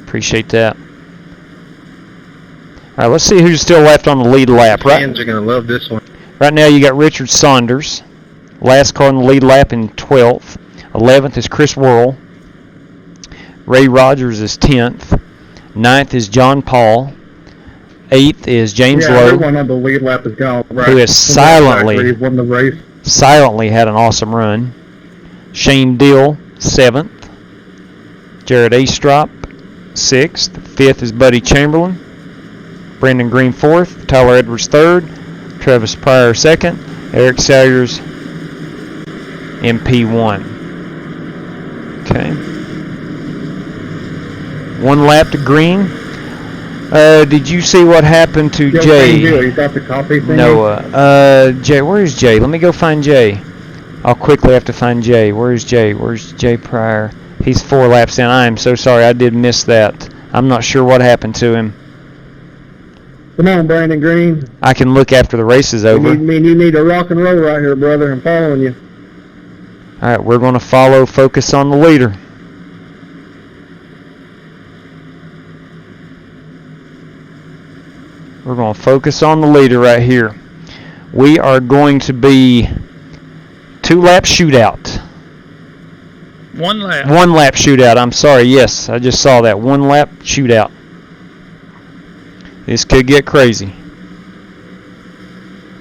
Appreciate that. All right, let's see who's still left on the lead lap. Fans are going to love this one. Right now you got Richard Saunders, last car on the lead lap in 12th. 11th is Chris Worrell. Ray Rogers is 10th. 9th is John Paul. 8th is James Yeah, Lowe, everyone on the lead lap is gone. Right. who has silently Won the race. had an awesome run. Shane Dill, 7th. Jared Astrop, 6th. 5th is Buddy Chamberlain. Brandon Green, 4th. Tyler Edwards, 3rd. Travis Pryor, 2nd. Eric Salyers, MP1. Okay. 1 lap to green. Did you see what happened to Yo, Jay? You got the copy thing? Noah. Jay, where's Jay? Let me go find Jay. I'll quickly have to find Jay. Where's Jay? Where's Jay Pryor? He's 4 laps in. I am so sorry. I did miss that. I'm not sure what happened to him. Come on, Brandon Green. I can look after the race is over. You need a rock and roll right here, brother. I'm following you. All right, we're going to follow focus on the leader. We're going to focus on the leader right here. We are going to be 2-lap shootout. 1 lap. 1-lap shootout. I'm sorry. Yes, I just saw that. 1-lap shootout. This could get crazy.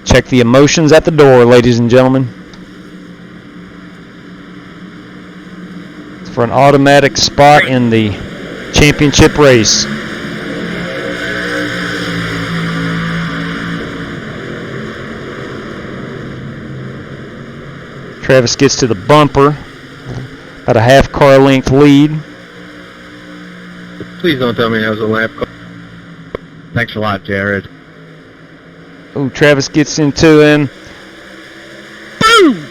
Check the emotions at the door, ladies and gentlemen. For an automatic spot in the championship race. Travis gets to the bumper, about a half car length lead. Please don't tell me that was a lap car. Thanks a lot, Jared. Oh, Travis gets into him. Boom!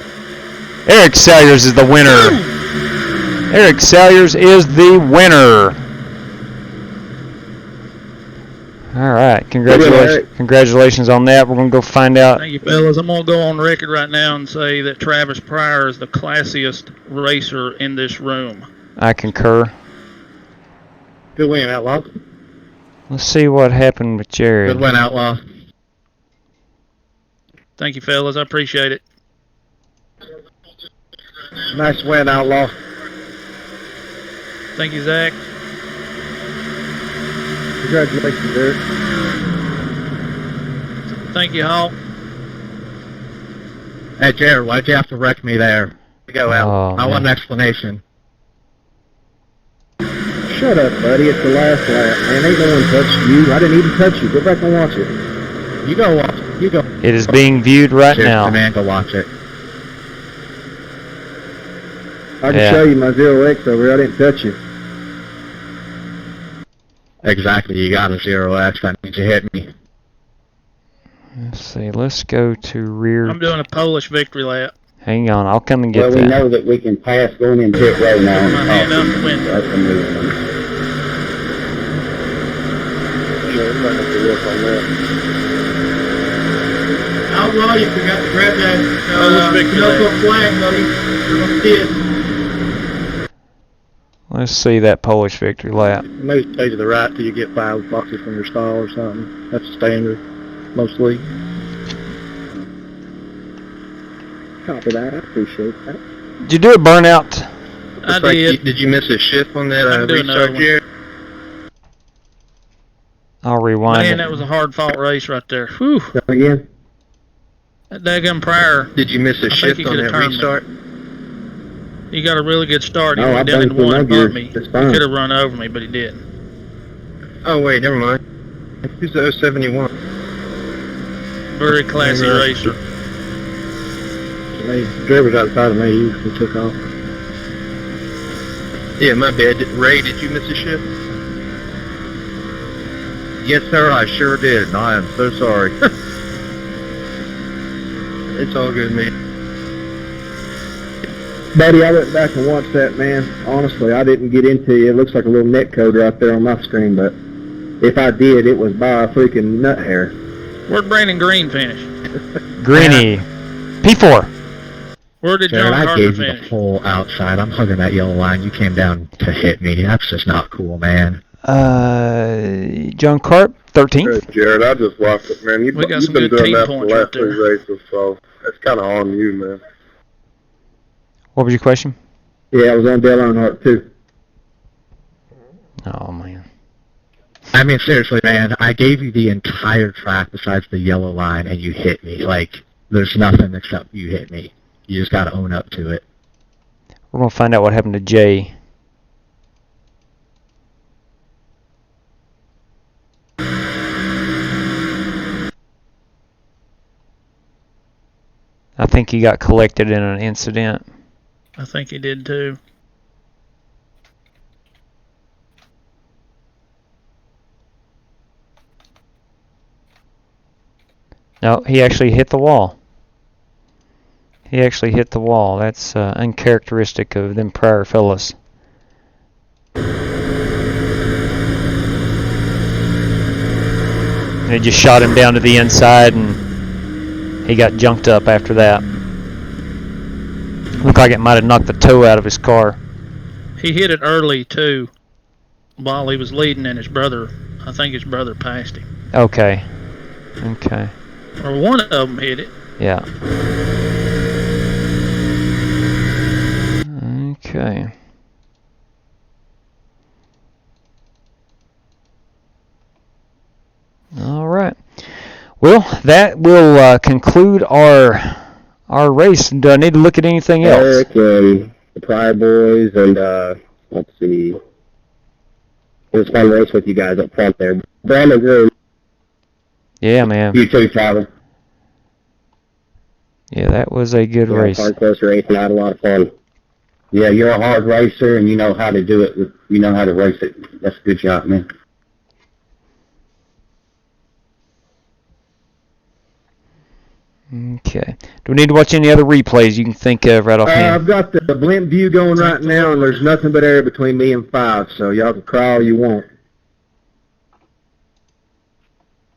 Eric Salyers is the winner. Boom! Eric Salyers is the winner. All right, congratulations on that. We're going to go find out. Thank you, fellas. I'm going to go on record right now and say that Travis Pryor is the classiest racer in this room. I concur. Good win, Outlaw. Let's see what happened with Jared. Good win, Outlaw. Thank you, fellas. I appreciate it. Nice win, Outlaw. Thank you, Zach. Congratulations, Eric. Thank you, Hawk. Hey, Jared, why'd you have to wreck me there? Go out. Oh, I want an explanation. Shut up, buddy. It's the last lap, man. Ain't no one touched you. I didn't even touch you. Go back and watch it. You go watch it. You go. It is being viewed right Cheers, now. Man, go watch it. I can show you my 0X over here. I didn't touch you. Exactly. You got a 0X. That means you hit me. Let's see. Let's go to rear. I'm doing a Polish victory lap. Hang on. I'll come and get Well, that. we know that we can pass going in pit row now. My hand out the window. That's the move. Yeah, we might have to work on that. Outlaw, you forgot to grab that Polish victory lap. Pinocchio flag, buddy. You're gonna see it. Let's see that Polish victory lap. Maybe stay to the right till you get 5 boxes from your stall or something. That's standard, mostly. Copy that. I appreciate that. Did you do a burnout? I Looks like did. Did you miss a shift on that I'm doing another restart, one. Jared? I'll rewind Man, it. that was a hard-fought race right there. Whew. Come again? That daggum Pryor, Did you miss a I think shift he on could've that turned me. restart? he got a really good start. He No, went I down in bumped him one and up here. bumped me. He That's fine. could have run over me, but he didn't. Oh, wait, never mind. Who's the 071? Very classy racer. The driver's outside of me. He took off. Yeah, my bad. Ray, did you miss a shift? Yes, sir, I sure did. I am so sorry. It's all good, man. Buddy, I went back and watched that, man. Honestly, I didn't get into it. It looks like a little net code right there on my screen, but if I did, it was by a freaking nut hair. Where'd Brandon Green finish? Greeny. P4. Where did Jared, John I Carter gave you the finish? full outside. I'm hugging that yellow line. You came down to hit me. That's just not cool, man. John Carp, 13th. Hey, Jared, I just watched it, man. We got You've some been good doing team that for the points last right there. 3 races, so it's kind of on you, man. What was your question? Yeah, I was on Dale Earnhardt, too. Oh, man. I mean, seriously, man, I gave you the entire track besides the yellow line, and you hit me. Like, there's nothing except you hit me. You just got to own up to it. We're going to find out what happened to Jay. I think he got collected in an incident. I think he did too. No, he actually hit the wall. He actually hit the wall. That's uncharacteristic of them prior fellas. They just shot him down to the inside, and he got junked up after that. Looked like it might have knocked the toe out of his car. He hit it early too, while he was leading, and I think his brother passed him. Okay. Okay. Or one of them hit it. Yeah. Okay. All right. Well, that will conclude our race. Do I need to look at anything else? Eric and the Pryor boys, and let's see. It was fun race with you guys up front there. Brandon Groom. Yeah, man. You too, Tyler. Yeah, that was a good race. Hard close race, and I had a lot of fun. Yeah, you're a hard racer, and you know how to do it. You know how to race it. That's a good job, man. Okay. Do we need to watch any other replays you can think of right offhand? I've got the blimp view going right now, and there's nothing but air between me and 5, so y'all can cry all you want.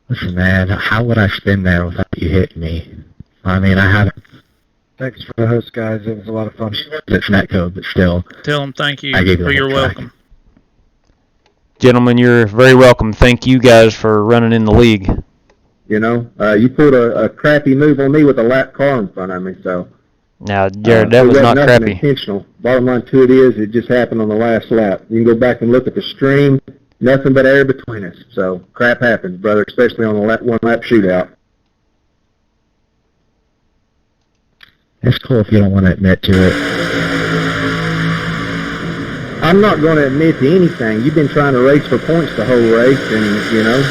Listen, man, how would I spin there without you hitting me? I mean, I haven't. Thanks for the host, guys. It was a lot of fun. It's netcode, but still. Tell them thank you I gave you for the your whole track. welcome. Gentlemen, you're very welcome. Thank you guys for running in the league. You know, you pulled a crappy move on me with a lap car in front of me, so. Now, Jared, that it was wasn't not nothing crappy. Intentional. Bottom line to it is, it just happened on the last lap. You can go back and look at the stream. Nothing but air between us. So crap happens, brother, especially on a one lap shootout. It's cool if you don't want to admit to it. I'm not going to admit to anything. You've been trying to race for points the whole race, and you know,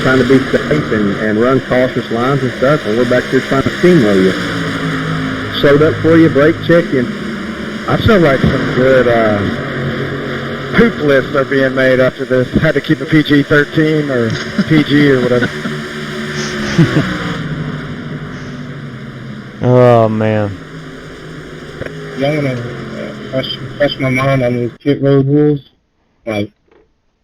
trying to be safe and run cautious lines and stuff. And we're back here trying to steamroll you. Showed up for you, brake checked you. I feel like some good poop lists are being made after this. Had to keep a PG-13 or PG or whatever. Oh, man. I want to refresh my mind on these pit road rules. Like,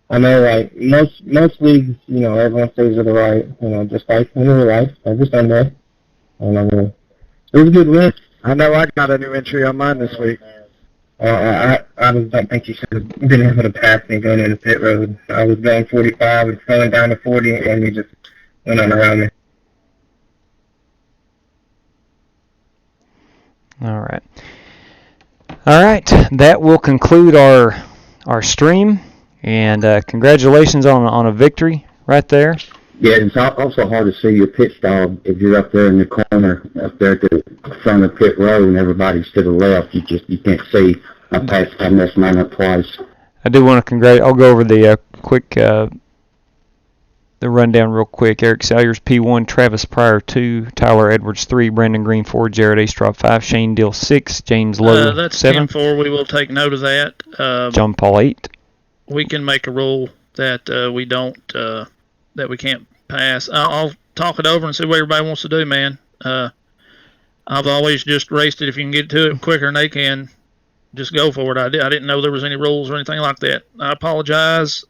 I know, like, most leagues, you know, everyone stays to the right, you know, just like in real life, every Sunday. And I mean, it was a good win. I know I got a new entry on mine this week. I don't think you should have been able to pass me going into pit road. I was going 45 and slowing down to 40, and you just went on around me. All right. All right. That will conclude our stream, and congratulations on a victory right there. Yeah, it's also hard to see your pit stall if you're up there in the corner, up there at the front of pit road, and everybody's to the left. You can't see. I messed mine up twice. I do want to congratulate. I'll go over the the rundown real quick. Eric Salyers P1, Travis Pryor 2, Tyler Edwards 3, Brandon Green 4, Jared Astraw 5, Shane Dill 6, James Lowe That's 7. 10-4. We will take note of that. John Paul 8. We can make a rule that we don't that we can't pass. I'll talk it over and see what everybody wants to do, man. I've always just raced it. If you can get to it quicker than they can, just go for it. I didn't know there was any rules or anything like that. I apologize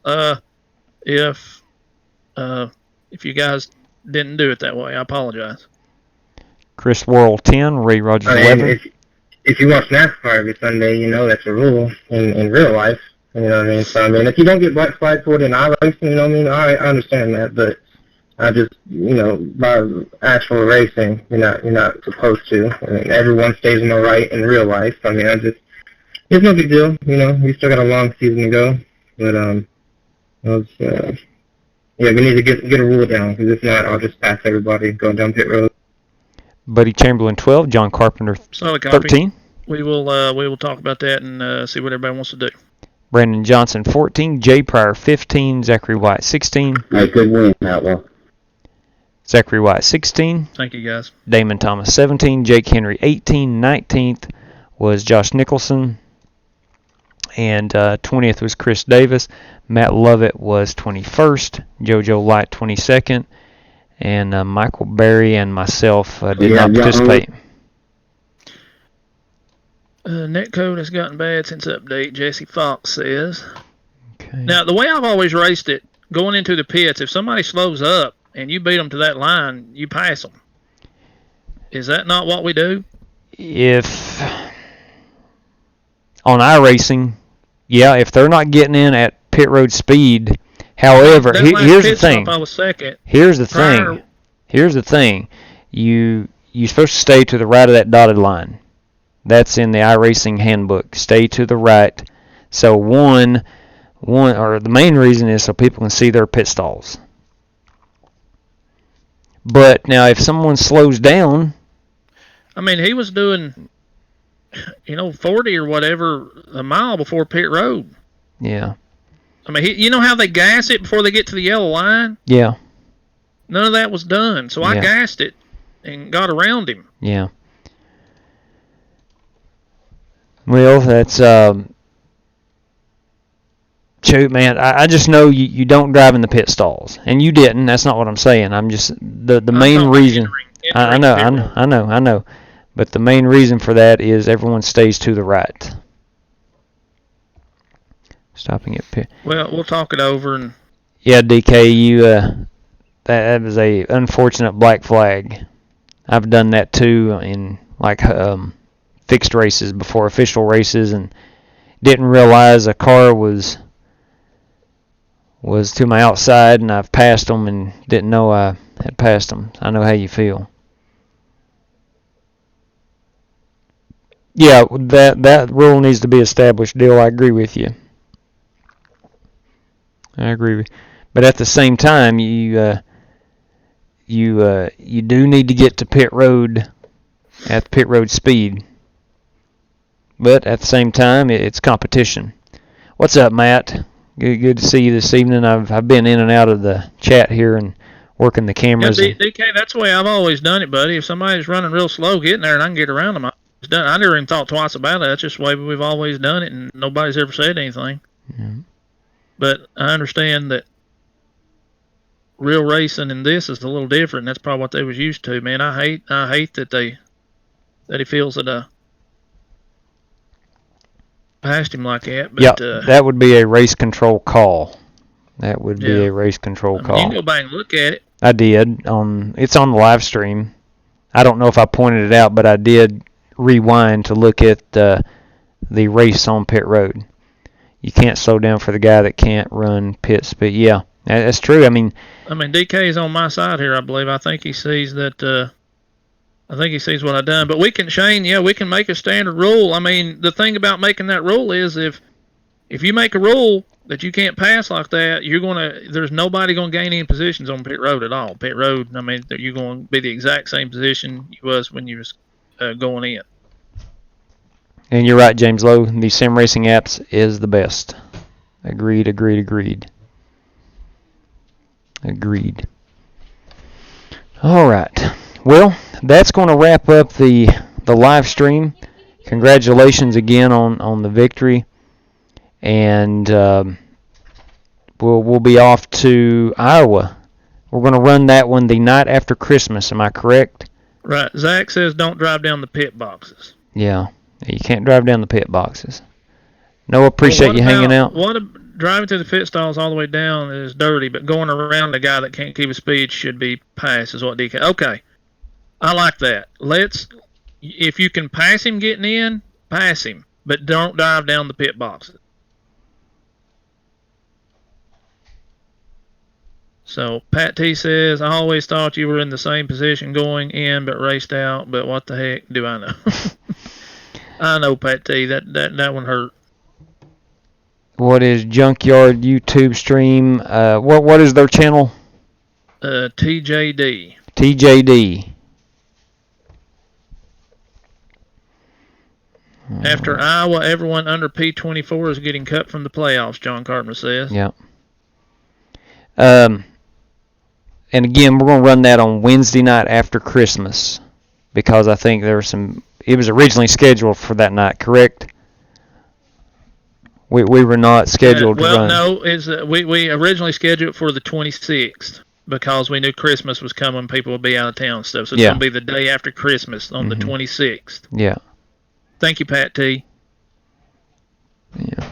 if you guys didn't do it that way. I apologize. Chris Worrell 10, Ray Rogers 11. If you watch NASCAR every Sunday, you know that's a rule in real life. You know what I mean? So, I mean, if you don't get black flag for it in iRacing, you know what I mean? I understand that, but I just, you know, by actual racing, you're not supposed to. I mean, everyone stays in the right in real life. I mean, it's no big deal. You know, we still got a long season to go, but yeah, we need to get a rule down, because if not, I'll just pass everybody going down pit road. Buddy Chamberlain 12, John Carpenter Solid copy. 13. We will talk about that and see what everybody wants to do. Brandon Johnson 14, Jay Pryor 15, Zachary White 16. Hey, good win, Outlaw. Zachary White 16. Thank you, guys. Damon Thomas 17, Jake Henry 18, 19th was Josh Nicholson, and 20th was Chris Davis. Matt Lovett was 21st, JoJo Light 22nd, and Michael Berry and myself did not participate. Netcode has gotten bad since update, Jesse Fox says. Okay. Now, the way I've always raced it, going into the pits, if somebody slows up and you beat them to that line, you pass them. Is that not what we do? If on iRacing, yeah, if they're not getting in at pit road speed, however, That last here's the pit stop, thing. I was second. Here's the Prior- thing. Here's the thing. You're supposed to stay to the right of that dotted line. That's in the iRacing handbook. Stay to the right. So one or the main reason is so people can see their pit stalls. But now if someone slows down, I mean, he was doing, 40 or whatever a mile before pit road. yeah. I mean, you know how they gas it before they get to the yellow line? Yeah. None of that was done. So I Yeah. gassed it and got around him. Yeah. Well, that's shoot, man. I just know you don't drive in the pit stalls, and you didn't. That's not what I'm saying. I'm just the main reason. I know. But the main reason for that is everyone stays to the right. Stopping at pit. Well, we'll talk it over and. Yeah, DK, you that was a unfortunate black flag. I've done that too in like fixed races before official races, and didn't realize a car was to my outside, and I've passed them and didn't know I had passed them. I know how you feel. Yeah, that rule needs to be established. Deal, I agree with you. I agree with you. But at the same time, you do need to get to pit road at pit road speed. But at the same time, it's competition. What's up, Matt? Good to see you this evening. I've been in and out of the chat here and working the cameras. Yeah, DK, that's the way I've always done it, buddy. If somebody's running real slow, get in there and I can get around them. I never even thought twice about it. That's just the way we've always done it, and nobody's ever said anything. Yeah. But I understand that real racing and this is a little different. That's probably what they was used to, man. I hate that he feels that passed him like that. But, yeah, that would be a race control call. That would be a race control call. You can go back and look at it. I did. It's on the live stream. I don't know if I pointed it out, but I did rewind to look at the race on pit road. You can't slow down for the guy that can't run pit speed. Yeah, that's true. I mean, DK is on my side here, I believe. I think he sees that. I think he sees what I've done. But we can, Shane. Yeah, we can make a standard rule. I mean, the thing about making that rule is if you make a rule that you can't pass like that, there's nobody gonna gain any positions on pit road at all. Pit road. I mean, you're going to be the exact same position you was when you was going in. And you're right, James Lowe. The sim racing apps is the best. Agreed. All right. Well, that's going to wrap up the live stream. Congratulations again on the victory. And we'll be off to Iowa. We're going to run that one the night after Christmas. Am I correct? Right. Zach says don't drive down the pit boxes. Yeah. You can't drive down the pit boxes. No, appreciate you hanging out. Driving through the pit stalls all the way down is dirty, but going around a guy that can't keep his speed should be passed, is what DK. Okay. I like that. If you can pass him getting in, pass him, but don't dive down the pit boxes. So Pat T says, I always thought you were in the same position going in but raced out, but what the heck do I know? I know, Pat T. That one hurt. What is Junkyard YouTube stream? What is their channel? TJD. TJD. After Iowa, everyone under P24 is getting cut from the playoffs, John Carpenter says. Yeah. And again, we're going to run that on Wednesday night after Christmas because I think there were it was originally scheduled for that night, correct? We were not scheduled to run. Well, no, we originally scheduled for the 26th because we knew Christmas was coming, people would be out of town and stuff. So it's going to be the day after Christmas on the 26th. Yeah. Thank you, Pat T. Yeah.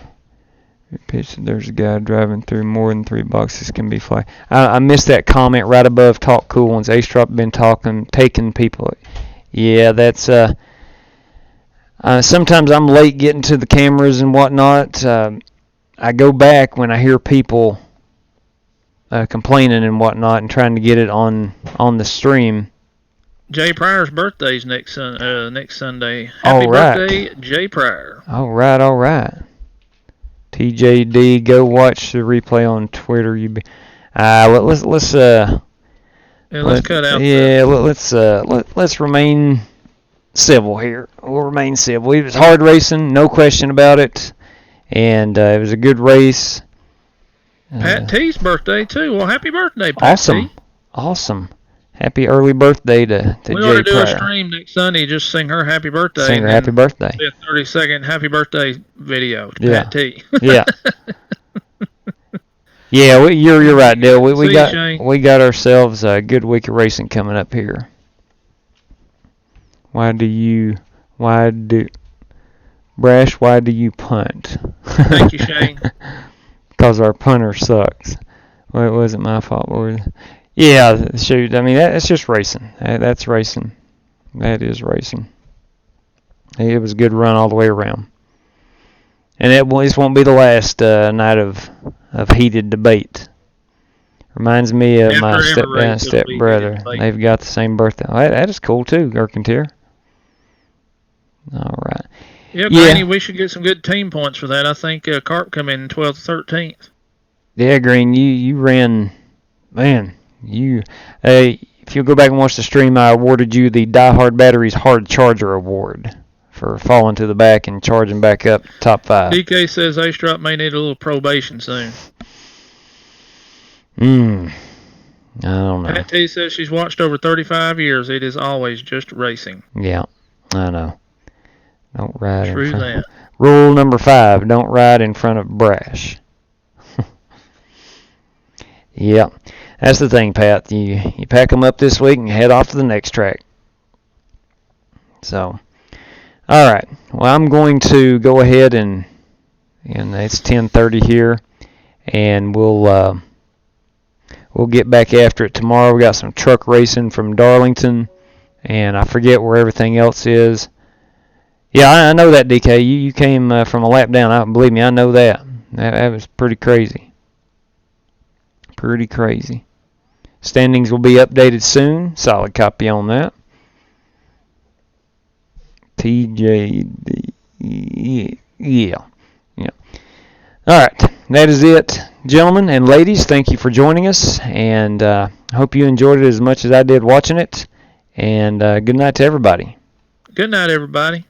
There's a guy driving through more than 3 boxes can be flagged. I missed that comment right above Talk Cool Ones. A-Strop been taking people. Yeah, that's Sometimes I'm late getting to the cameras and whatnot. I go back when I hear people complaining and whatnot and trying to get it on the stream. Jay Pryor's birthday's next Sunday. Happy All right. birthday, Jay Pryor. All right. TJD, go watch the replay on Twitter. Let's cut out. Yeah, let's remain civil here. We'll remain civil. It was hard racing, no question about it, and it was a good race. Pat T's birthday too. Well, happy birthday, Pat T. Awesome. Happy early birthday to Jay Pryor. We ought to do a stream next Sunday. Just sing her happy birthday. Sing her happy birthday. A 30-second happy birthday video to Pat T. Yeah. Yeah, you're right, Dale. We got ourselves a good week of racing coming up here. Why do you punt? Thank you, Shane. Because our punter sucks. Well, it wasn't my fault. Yeah, shoot. I mean, that's just racing. That's racing. That is racing. It was a good run all the way around. And this won't be the last night of heated debate. Reminds me of my step-brother. They've got the same birthday. Oh, that is cool, too, Gerkenteer. All right. Yeah, Granny, we should get some good team points for that. I think Carp come in 12th, 13th. Yeah, Green, you ran, man. If you go back and watch the stream, I awarded you the Die Hard Batteries Hard Charger Award for falling to the back and charging back up top 5. DK says A-Strap may need a little probation soon. I don't know. Pat T says she's watched over 35 years. It is always just racing. Yeah, I know. Don't ride True in front that. Rule number 5, don't ride in front of brash. Yeah, that's the thing, Pat. You pack them up this week and head off to the next track. So, all right. Well, I'm going to go ahead and it's 10:30 here, and we'll get back after it tomorrow. We got some truck racing from Darlington, and I forget where everything else is. Yeah, I know that, DK. You came from a lap down. Believe me, I know that. That was pretty crazy. Pretty crazy. Standings will be updated soon. Solid copy on that. TJD. Yeah. All right. That is it, gentlemen and ladies. Thank you for joining us, and I hope you enjoyed it as much as I did watching it. And good night to everybody. Good night, everybody.